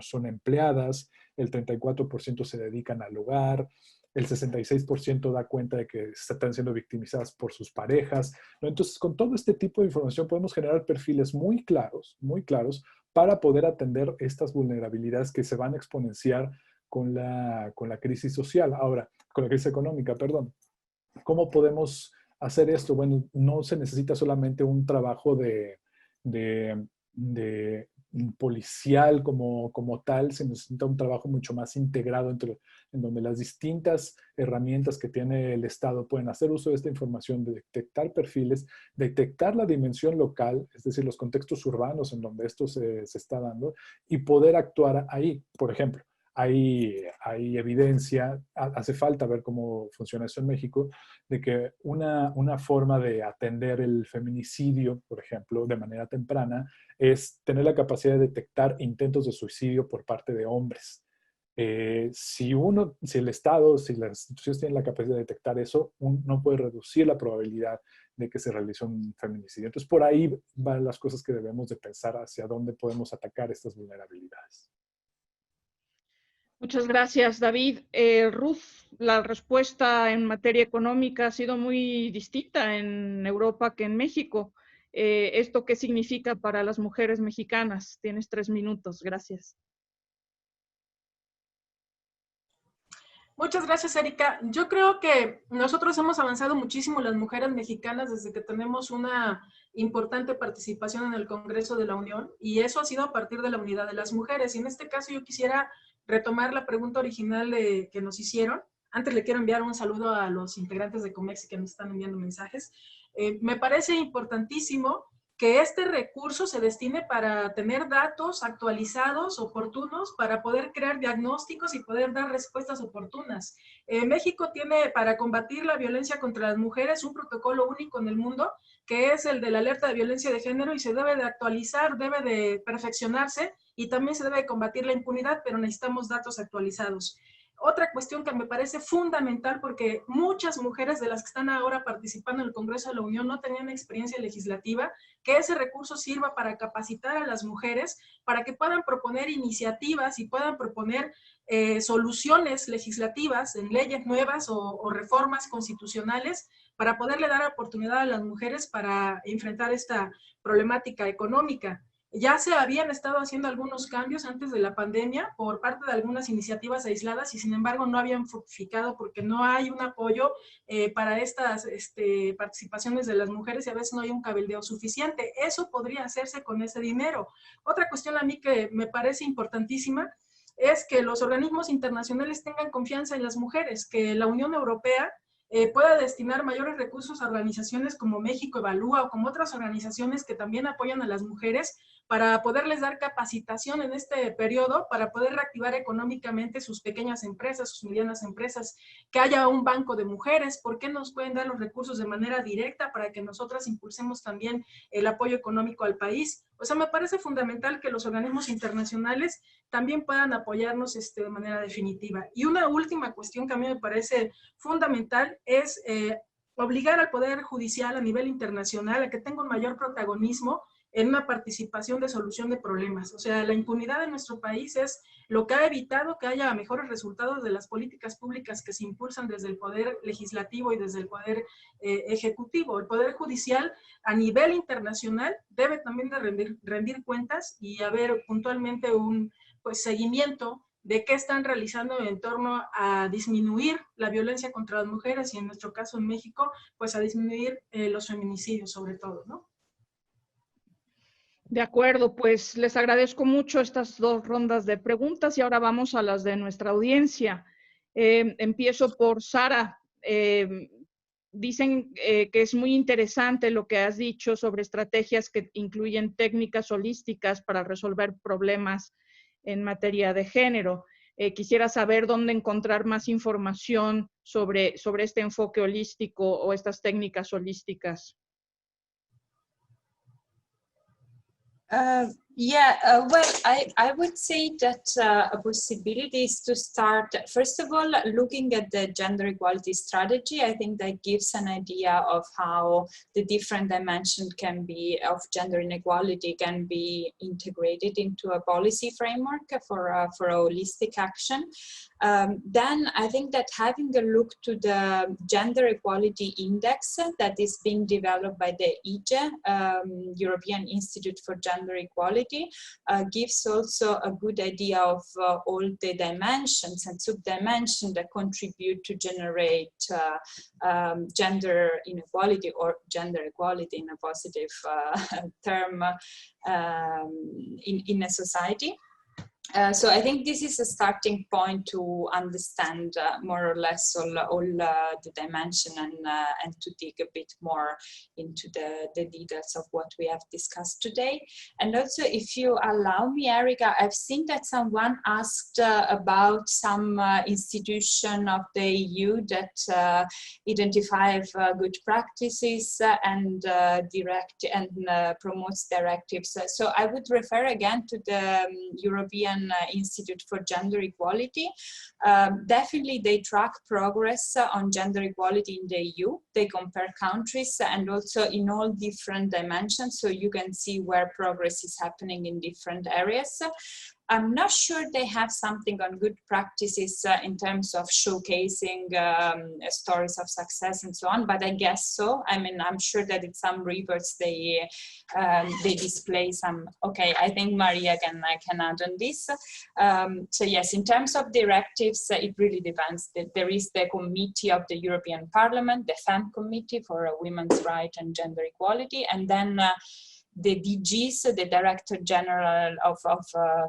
son empleadas, el 34% se dedican al hogar, el 66% da cuenta de que están siendo victimizadas por sus parejas, ¿no? Entonces, con todo este tipo de información podemos generar perfiles muy claros para poder atender estas vulnerabilidades que se van a exponenciar con la crisis social. Ahora, con la crisis económica, perdón. ¿Cómo podemos hacer esto? Bueno, no se necesita solamente un trabajo de policial como tal, se necesita un trabajo mucho más integrado en donde las distintas herramientas que tiene el Estado pueden hacer uso de esta información, de detectar perfiles, detectar la dimensión local, es decir, los contextos urbanos en donde esto se está dando y poder actuar ahí. Por ejemplo, hay evidencia, hace falta ver cómo funciona eso en México, de que una forma de atender el feminicidio, por ejemplo, de manera temprana, es tener la capacidad de detectar intentos de suicidio por parte de hombres. Si el Estado, si las instituciones tienen la capacidad de detectar eso, no puede reducir la probabilidad de que se realice un feminicidio. Entonces, por ahí van las cosas que debemos de pensar hacia dónde podemos atacar estas vulnerabilidades. Muchas gracias, David. Ruth, la respuesta en materia económica ha sido muy distinta en Europa que en México. ¿Esto qué significa para las mujeres mexicanas? Tienes 3 minutos. Gracias. Muchas gracias, Erika. Yo creo que nosotros hemos avanzado muchísimo las mujeres mexicanas desde que tenemos una importante participación en el Congreso de la Unión, y eso ha sido a partir de la unidad de las mujeres. Y en este caso yo quisiera retomar la pregunta original que nos hicieron. Antes le quiero enviar un saludo a los integrantes de Comexi que nos están enviando mensajes. Me parece importantísimo que este recurso se destine para tener datos actualizados, oportunos, para poder crear diagnósticos y poder dar respuestas oportunas. México tiene, para combatir la violencia contra las mujeres, un protocolo único en el mundo, que es el de la alerta de violencia de género, y se debe de actualizar, debe de perfeccionarse, y también se debe de combatir la impunidad, pero necesitamos datos actualizados. Otra cuestión que me parece fundamental, porque muchas mujeres de las que están ahora participando en el Congreso de la Unión no tenían experiencia legislativa, que ese recurso sirva para capacitar a las mujeres, para que puedan proponer iniciativas y puedan proponer soluciones legislativas en leyes nuevas o reformas constitucionales para poderle dar oportunidad a las mujeres para enfrentar esta problemática económica. Ya se habían estado haciendo algunos cambios antes de la pandemia por parte de algunas iniciativas aisladas y sin embargo no habían fructificado porque no hay un apoyo para estas participaciones de las mujeres y a veces no hay un cabildeo suficiente. Eso podría hacerse con ese dinero. Otra cuestión a mí que me parece importantísima es que los organismos internacionales tengan confianza en las mujeres, que la Unión Europea pueda destinar mayores recursos a organizaciones como México Evalúa o como otras organizaciones que también apoyan a las mujeres para poderles dar capacitación en este periodo, para poder reactivar económicamente sus pequeñas empresas, sus medianas empresas, que haya un banco de mujeres. ¿Por qué nos pueden dar los recursos de manera directa para que nosotras impulsemos también el apoyo económico al país? O sea, me parece fundamental que los organismos internacionales también puedan apoyarnos de manera definitiva. Y una última cuestión que a mí me parece fundamental es obligar al Poder Judicial a nivel internacional a que tenga un mayor protagonismo en una participación de solución de problemas. O sea, la impunidad en nuestro país es lo que ha evitado que haya mejores resultados de las políticas públicas que se impulsan desde el Poder Legislativo y desde el Poder Ejecutivo. El Poder Judicial a nivel internacional debe también de rendir cuentas y haber puntualmente un seguimiento de qué están realizando en torno a disminuir la violencia contra las mujeres y en nuestro caso en México, pues a disminuir los feminicidios sobre todo, ¿no? De acuerdo, pues les agradezco mucho estas dos rondas de preguntas y ahora vamos a las de nuestra audiencia. Empiezo por Sara. Dicen que es muy interesante lo que has dicho sobre estrategias que incluyen técnicas holísticas para resolver problemas en materia de género. Quisiera saber dónde encontrar más información sobre este enfoque holístico o estas técnicas holísticas. Well, I would say that a possibility is to start, first of all, looking at the gender equality strategy. I think that gives an idea of how the different dimensions of gender inequality can be integrated into a policy framework for holistic action. Then I think that having a look to the Gender Equality Index that is being developed by the IGE, European Institute for Gender Equality, gives also a good idea of all the dimensions and sub-dimensions that contribute to generate gender inequality or gender equality in a positive term in a society. So I think this is a starting point to understand more or less all the dimension and to dig a bit more into the details of what we have discussed today. And also, if you allow me, Erika, I've seen that someone asked about some institution of the EU that identify good practices and promotes directives. So I would refer again to the European Institute for Gender Equality. Definitely they track progress on gender equality in the EU. They compare countries and also in all different dimensions, so you can see where progress is happening in different areas. I'm not sure they have something on good practices in terms of showcasing stories of success and so on, but I guess so. I mean, I'm sure that in some reports they display some. Okay, I think Maria can add on this. So yes, in terms of directives, it really depends. There is the committee of the European Parliament, the FEM Committee for Women's Rights and Gender Equality, and then the DGs, the Director General of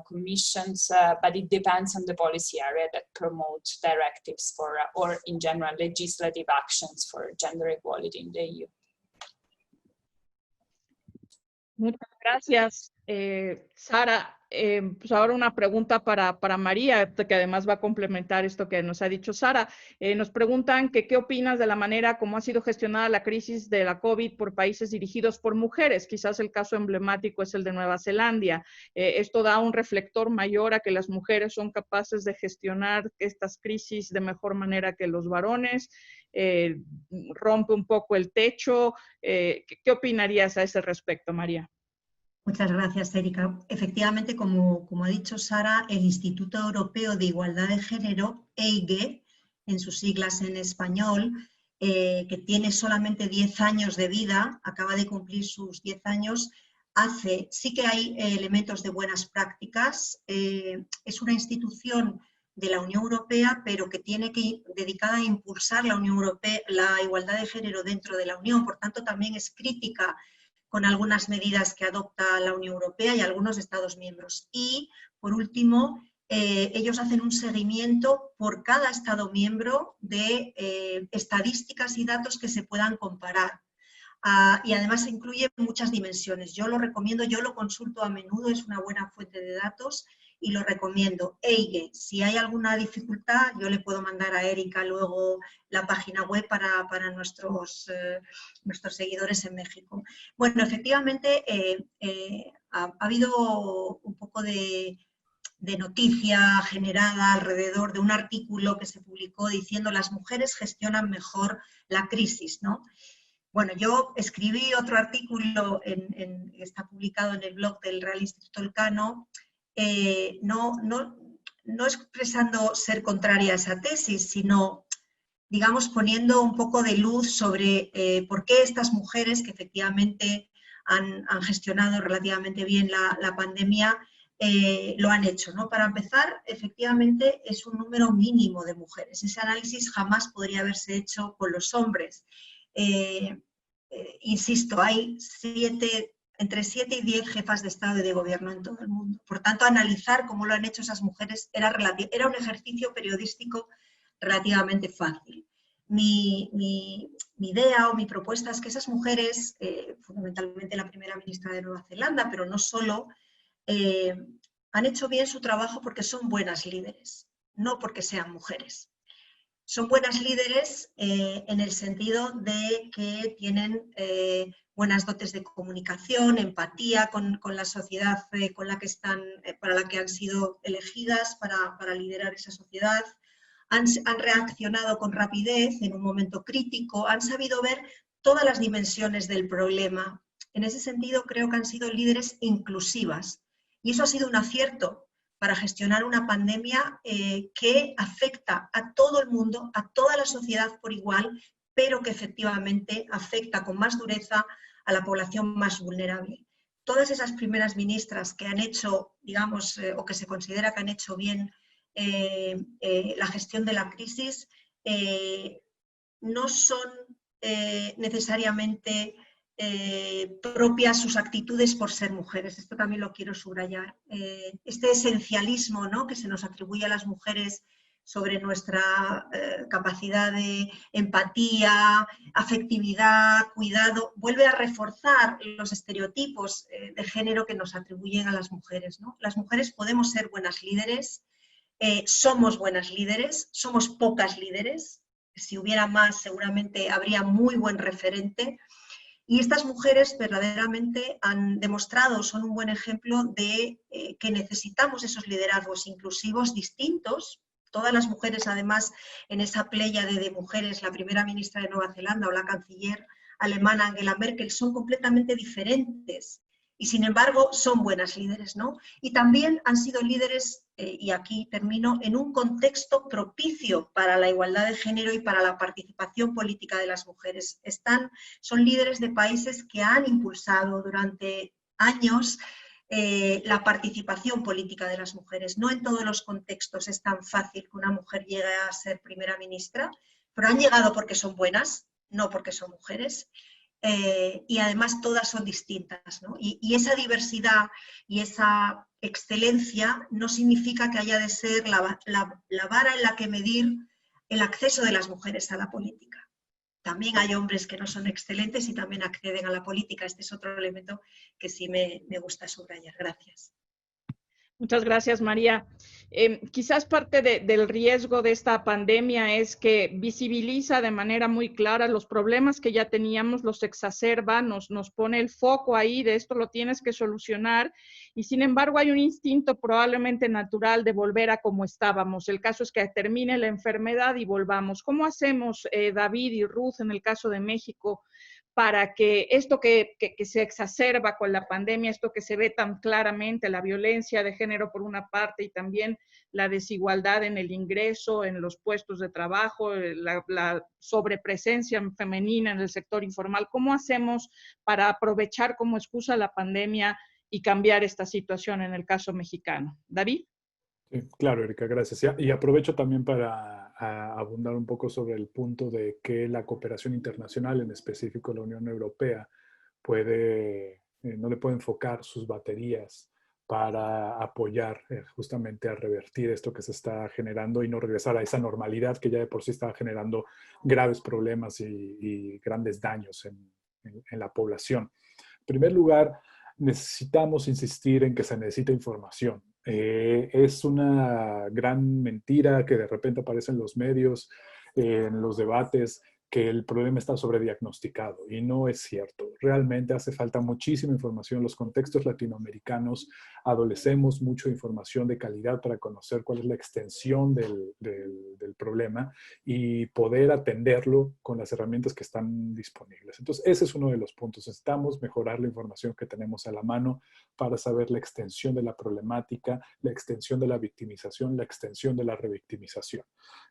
commissions, but it depends on the policy area that promotes directives for, or in general, legislative actions for gender equality in the EU. Muchas gracias, Sara. pues ahora una pregunta para María, que además va a complementar esto que nos ha dicho Sara. Nos preguntan que qué opinas de la manera como ha sido gestionada la crisis de la COVID por países dirigidos por mujeres. Quizás el caso emblemático es el de Nueva Zelanda. Esto da un reflector mayor a que las mujeres son capaces de gestionar estas crisis de mejor manera que los varones. Rompe un poco el techo. ¿Qué opinarías a ese respecto, María? Muchas gracias, Erika. Efectivamente, como ha dicho Sara, el Instituto Europeo de Igualdad de Género, EIGE, en sus siglas en español, que tiene solamente 10 años de vida, acaba de cumplir sus 10 años, sí que hay elementos de buenas prácticas. Es una institución de la Unión Europea, pero que tiene que dedicada a impulsar la Unión Europea, la igualdad de género dentro de la Unión. Por tanto, también es crítica con algunas medidas que adopta la Unión Europea y algunos Estados miembros. Y, por último, ellos hacen un seguimiento por cada Estado miembro de estadísticas y datos que se puedan comparar. Y además incluye muchas dimensiones. Yo lo recomiendo, yo lo consulto a menudo, es una buena fuente de datos y lo recomiendo. EIGE, si hay alguna dificultad, yo le puedo mandar a Erika luego la página web para nuestros seguidores en México. Bueno, efectivamente ha habido un poco de noticia generada alrededor de un artículo que se publicó diciendo las mujeres gestionan mejor la crisis, ¿no? Bueno, yo escribí otro artículo que está publicado en el blog del Real Instituto Elcano, no expresando ser contraria a esa tesis, sino, digamos, poniendo un poco de luz sobre por qué estas mujeres que efectivamente han gestionado relativamente bien la pandemia lo han hecho, ¿no? Para empezar, efectivamente es un número mínimo de mujeres. Ese análisis jamás podría haberse hecho con los hombres. Insisto, hay entre 7 y 10 jefas de Estado y de Gobierno en todo el mundo. Por tanto, analizar cómo lo han hecho esas mujeres era un ejercicio periodístico relativamente fácil. Mi idea o mi propuesta es que esas mujeres, fundamentalmente la primera ministra de Nueva Zelanda, pero no solo, han hecho bien su trabajo porque son buenas líderes, no porque sean mujeres. Son buenas líderes en el sentido de que tienen buenas dotes de comunicación, empatía con la sociedad con la que para la que han sido elegidas para liderar esa sociedad. Han reaccionado con rapidez en un momento crítico, han sabido ver todas las dimensiones del problema. En ese sentido, creo que han sido líderes inclusivas. Y eso ha sido un acierto para gestionar una pandemia que afecta a todo el mundo, a toda la sociedad por igual, pero que efectivamente afecta con más dureza a la población más vulnerable. Todas esas primeras ministras que han hecho, digamos, o que se considera que han hecho bien la gestión de la crisis, no son necesariamente propias sus actitudes por ser mujeres. Esto también lo quiero subrayar. Este esencialismo, ¿no?, que se nos atribuye a las mujeres sobre nuestra capacidad de empatía, afectividad, cuidado, vuelve a reforzar los estereotipos de género que nos atribuyen a las mujeres, ¿no? Las mujeres podemos ser buenas líderes, somos buenas líderes, somos pocas líderes. Si hubiera más, seguramente habría muy buen referente. Y estas mujeres verdaderamente han demostrado, son un buen ejemplo de que necesitamos esos liderazgos inclusivos distintos. Todas las mujeres, además, en esa pléyade de mujeres, la primera ministra de Nueva Zelanda o la canciller alemana Angela Merkel, son completamente diferentes. Y sin embargo, son buenas líderes, ¿no? Y también han sido líderes, y aquí termino, en un contexto propicio para la igualdad de género y para la participación política de las mujeres. Son líderes de países que han impulsado durante años la participación política de las mujeres. No en todos los contextos es tan fácil que una mujer llegue a ser primera ministra, pero han llegado porque son buenas, no porque son mujeres. Y además todas son distintas, ¿no? Y esa diversidad y esa excelencia no significa que haya de ser la vara en la que medir el acceso de las mujeres a la política. También hay hombres que no son excelentes y también acceden a la política. Este es otro elemento que sí me gusta subrayar. Gracias. Muchas gracias, María. Quizás parte del riesgo de esta pandemia es que visibiliza de manera muy clara los problemas que ya teníamos, los exacerba, nos pone el foco ahí de esto lo tienes que solucionar, y sin embargo hay un instinto probablemente natural de volver a como estábamos. El caso es que termine la enfermedad y volvamos. ¿Cómo hacemos, David y Ruth, en el caso de México, para que esto que se exacerba con la pandemia, esto que se ve tan claramente, la violencia de género por una parte y también la desigualdad en el ingreso, en los puestos de trabajo, la sobrepresencia femenina en el sector informal, ¿cómo hacemos para aprovechar como excusa la pandemia y cambiar esta situación en el caso mexicano? David. Sí, claro, Erika, gracias. Y aprovecho también para abundar un poco sobre el punto de que la cooperación internacional, en específico la Unión Europea, no le puede enfocar sus baterías para apoyar justamente a revertir esto que se está generando y no regresar a esa normalidad que ya de por sí está generando graves problemas y grandes daños en la población. En primer lugar, necesitamos insistir en que se necesita información. Es una gran mentira que de repente aparece en los medios, en los debates, que el problema está sobrediagnosticado, y no es cierto. Realmente hace falta muchísima información. Los contextos latinoamericanos adolecemos mucho de información de calidad para conocer cuál es la extensión del problema y poder atenderlo con las herramientas que están disponibles. Entonces, ese es uno de los puntos. Necesitamos mejorar la información que tenemos a la mano para saber la extensión de la problemática, la extensión de la victimización, la extensión de la revictimización.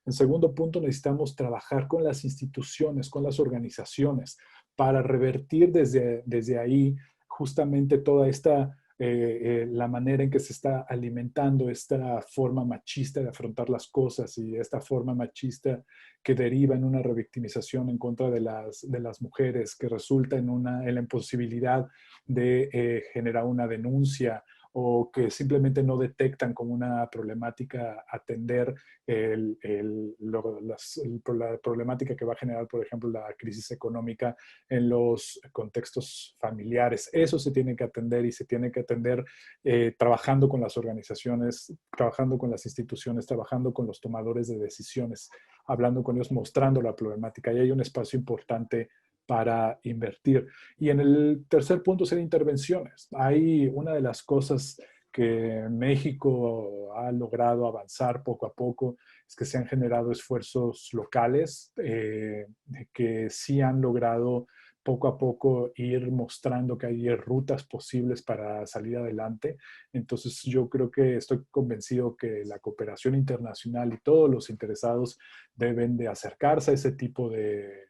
En segundo punto, necesitamos trabajar con las instituciones, con las organizaciones, para revertir desde ahí justamente toda esta, la manera en que se está alimentando esta forma machista de afrontar las cosas y esta forma machista que deriva en una revictimización en contra de las mujeres, que resulta en la imposibilidad de generar una denuncia, o que simplemente no detectan como una problemática atender la problemática que va a generar, por ejemplo, la crisis económica en los contextos familiares. Eso se tiene que atender, y se tiene que atender trabajando con las organizaciones, trabajando con las instituciones, trabajando con los tomadores de decisiones, hablando con ellos, mostrando la problemática. Y hay un espacio importante para invertir. Y en el tercer punto sería intervenciones. Hay una de las cosas que México ha logrado avanzar poco a poco, es que se han generado esfuerzos locales que sí han logrado poco a poco ir mostrando que hay rutas posibles para salir adelante. Entonces yo creo que estoy convencido que la cooperación internacional y todos los interesados deben de acercarse a ese tipo de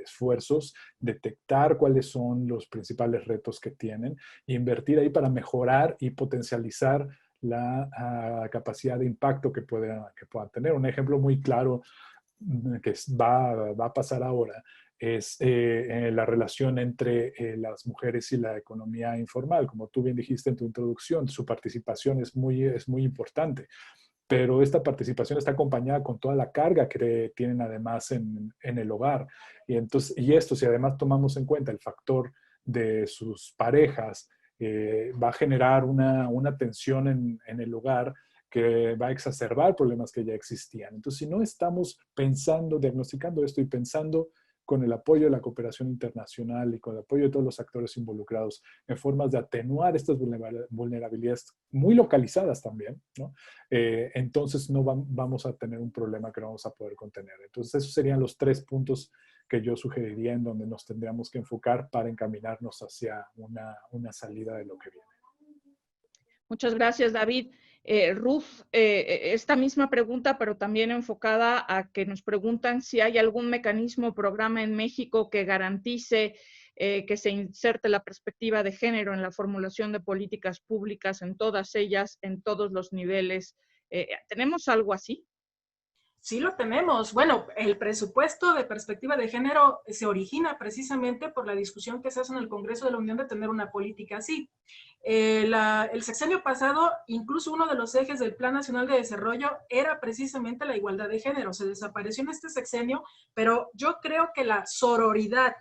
esfuerzos, detectar cuáles son los principales retos que tienen e invertir ahí para mejorar y potencializar la capacidad de impacto que puedan tener. Un ejemplo muy claro que va a pasar ahora es la relación entre las mujeres y la economía informal. Como tú bien dijiste en tu introducción, su participación es muy importante, pero esta participación está acompañada con toda la carga que tienen además en el hogar. Y esto, si además tomamos en cuenta el factor de sus parejas, va a generar una tensión en el hogar que va a exacerbar problemas que ya existían. Entonces, si no estamos diagnosticando esto y pensando con el apoyo de la cooperación internacional y con el apoyo de todos los actores involucrados en formas de atenuar estas vulnerabilidades muy localizadas también, ¿no? Entonces no vamos a tener un problema que no vamos a poder contener. Entonces esos serían los 3 puntos que yo sugeriría en donde nos tendríamos que enfocar para encaminarnos hacia una salida de lo que viene. Muchas gracias, David. Ruth, esta misma pregunta, pero también enfocada a que nos preguntan si hay algún mecanismo o programa en México que garantice que se inserte la perspectiva de género en la formulación de políticas públicas, en todas ellas, en todos los niveles. ¿Tenemos algo así? Sí lo tenemos. Bueno, el presupuesto de perspectiva de género se origina precisamente por la discusión que se hace en el Congreso de la Unión de tener una política así. El sexenio pasado, incluso uno de los ejes del Plan Nacional de Desarrollo era precisamente la igualdad de género. Se desapareció en este sexenio, pero yo creo que la sororidad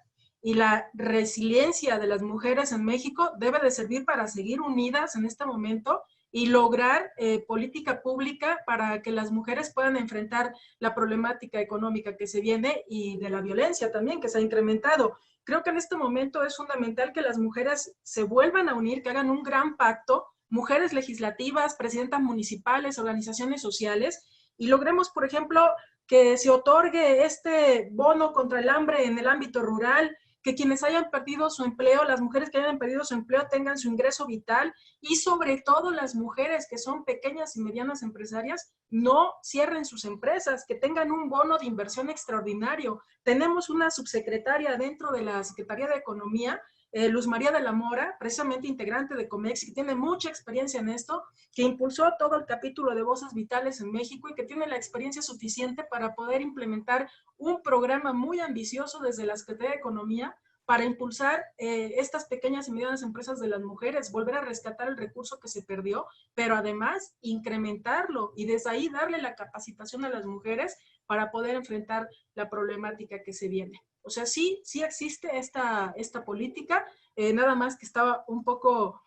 y la resiliencia de las mujeres en México debe de servir para seguir unidas en este momento y lograr política pública para que las mujeres puedan enfrentar la problemática económica que se viene y de la violencia también que se ha incrementado. Creo que en este momento es fundamental que las mujeres se vuelvan a unir, que hagan un gran pacto, mujeres legislativas, presidentas municipales, organizaciones sociales, y logremos, por ejemplo, que se otorgue este bono contra el hambre en el ámbito rural, que quienes hayan perdido su empleo, las mujeres que hayan perdido su empleo tengan su ingreso vital, y sobre todo las mujeres que son pequeñas y medianas empresarias no cierren sus empresas, que tengan un bono de inversión extraordinario. Tenemos una subsecretaria dentro de la Secretaría de Economía, Luz María de la Mora, precisamente integrante de Comex, que tiene mucha experiencia en esto, que impulsó todo el capítulo de Voces Vitales en México y que tiene la experiencia suficiente para poder implementar un programa muy ambicioso desde la Secretaría de Economía para impulsar estas pequeñas y medianas empresas de las mujeres, volver a rescatar el recurso que se perdió, pero además incrementarlo y desde ahí darle la capacitación a las mujeres para poder enfrentar la problemática que se viene. O sea, sí existe esta política, nada más que estaba un poco,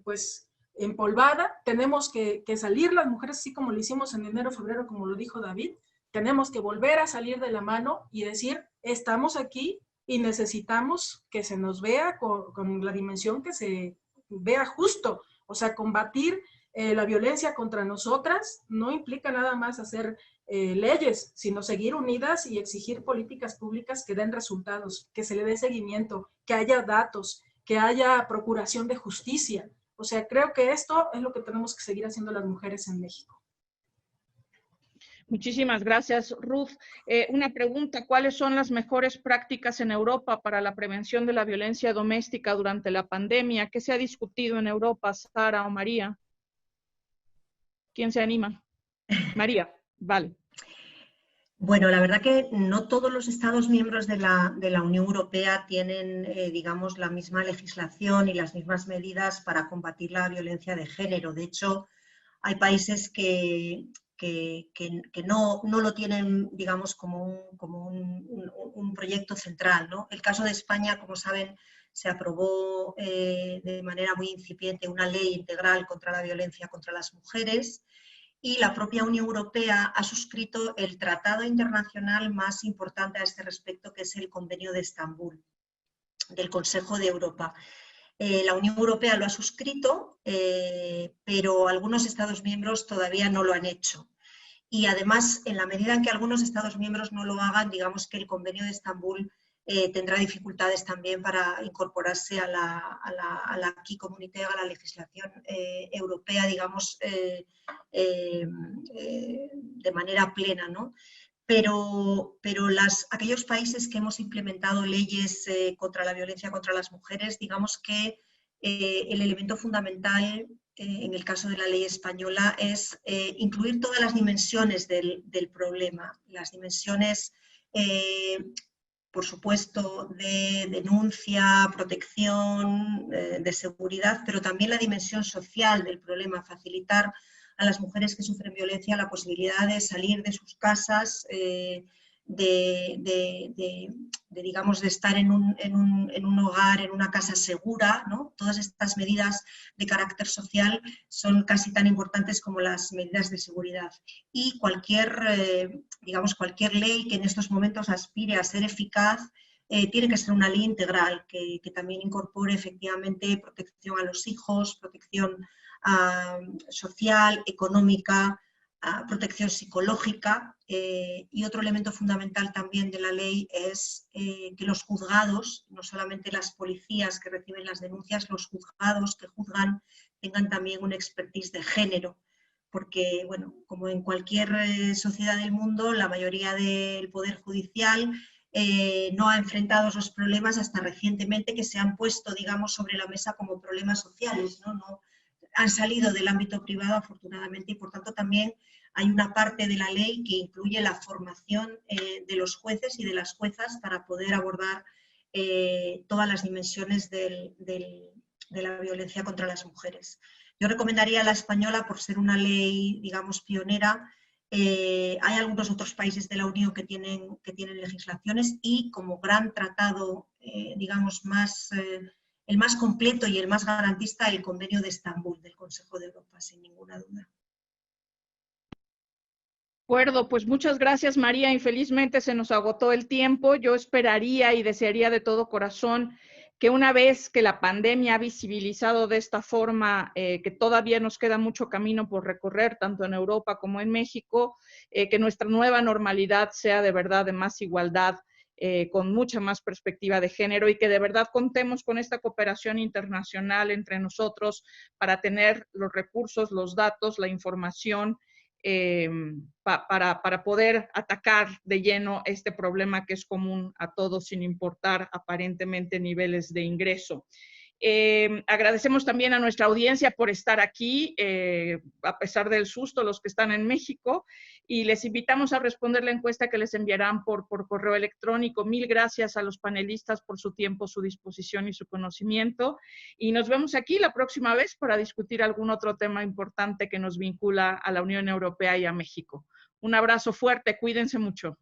pues, empolvada. Tenemos que salir las mujeres, así como lo hicimos en enero, febrero, como lo dijo David. Tenemos que volver a salir de la mano y decir, estamos aquí y necesitamos que se nos vea con la dimensión que se vea justo. O sea, combatir la violencia contra nosotras no implica nada más hacer leyes, sino seguir unidas y exigir políticas públicas que den resultados, que se le dé seguimiento, que haya datos, que haya procuración de justicia. O sea, creo que esto es lo que tenemos que seguir haciendo las mujeres en México. Muchísimas gracias, Ruth. Una pregunta, ¿cuáles son las mejores prácticas en Europa para la prevención de la violencia doméstica durante la pandemia? ¿Qué se ha discutido en Europa, Sara o María? ¿Quién se anima? María, vale. Bueno, la verdad que no todos los Estados miembros de la Unión Europea tienen, digamos, la misma legislación y las mismas medidas para combatir la violencia de género. De hecho, hay países que no lo tienen, digamos, como un proyecto central, ¿no? El caso de España, como saben, se aprobó de manera muy incipiente una ley integral contra la violencia contra las mujeres, y la propia Unión Europea ha suscrito el tratado internacional más importante a este respecto, que es el Convenio de Estambul, del Consejo de Europa. La Unión Europea lo ha suscrito, pero algunos Estados miembros todavía no lo han hecho. Y además, en la medida en que algunos Estados miembros no lo hagan, digamos que el Convenio de Estambul tendrá dificultades también para incorporarse a la acquis communautaire, a la legislación europea, digamos, de manera plena, ¿no? Pero aquellos países que hemos implementado leyes contra la violencia contra las mujeres, digamos que el elemento fundamental en el caso de la ley española es incluir todas las dimensiones del problema, las dimensiones, por supuesto, de denuncia, protección, de seguridad, pero también la dimensión social del problema, facilitar a las mujeres que sufren violencia la posibilidad de salir de sus casas, digamos, de estar en un hogar, en una casa segura, ¿no? Todas estas medidas de carácter social son casi tan importantes como las medidas de seguridad. Y digamos, cualquier ley que en estos momentos aspire a ser eficaz tiene que ser una ley integral que también incorpore efectivamente protección a los hijos, protección social, económica, protección psicológica, y otro elemento fundamental también de la ley es que los juzgados, no solamente las policías que reciben las denuncias, los juzgados que juzgan tengan también una expertise de género, porque, bueno, como en cualquier sociedad del mundo, la mayoría del Poder Judicial no ha enfrentado esos problemas hasta recientemente, que se han puesto, digamos, sobre la mesa como problemas sociales, ¿no? Han salido del ámbito privado, afortunadamente, y por tanto también hay una parte de la ley que incluye la formación de los jueces y de las juezas para poder abordar todas las dimensiones de la violencia contra las mujeres. Yo recomendaría a la española por ser una ley, digamos, pionera. Hay algunos otros países de la Unión que tienen legislaciones, y como gran tratado, digamos, más más completo y el más garantista el Convenio de Estambul del Consejo de Europa, sin ninguna duda. De acuerdo, pues muchas gracias, María. Infelizmente se nos agotó el tiempo. Yo esperaría y desearía de todo corazón que una vez que la pandemia ha visibilizado de esta forma que todavía nos queda mucho camino por recorrer, tanto en Europa como en México, que nuestra nueva normalidad sea de verdad de más igualdad, con mucha más perspectiva de género, y que de verdad contemos con esta cooperación internacional entre nosotros para tener los recursos, los datos, la información, para poder atacar de lleno este problema que es común a todos sin importar aparentemente niveles de ingreso. Agradecemos también a nuestra audiencia por estar aquí, a pesar del susto, los que están en México, y les invitamos a responder la encuesta que les enviarán por correo electrónico. Mil gracias a los panelistas por su tiempo, su disposición y su conocimiento, y nos vemos aquí la próxima vez para discutir algún otro tema importante que nos vincula a la Unión Europea y a México. Un abrazo fuerte, cuídense mucho.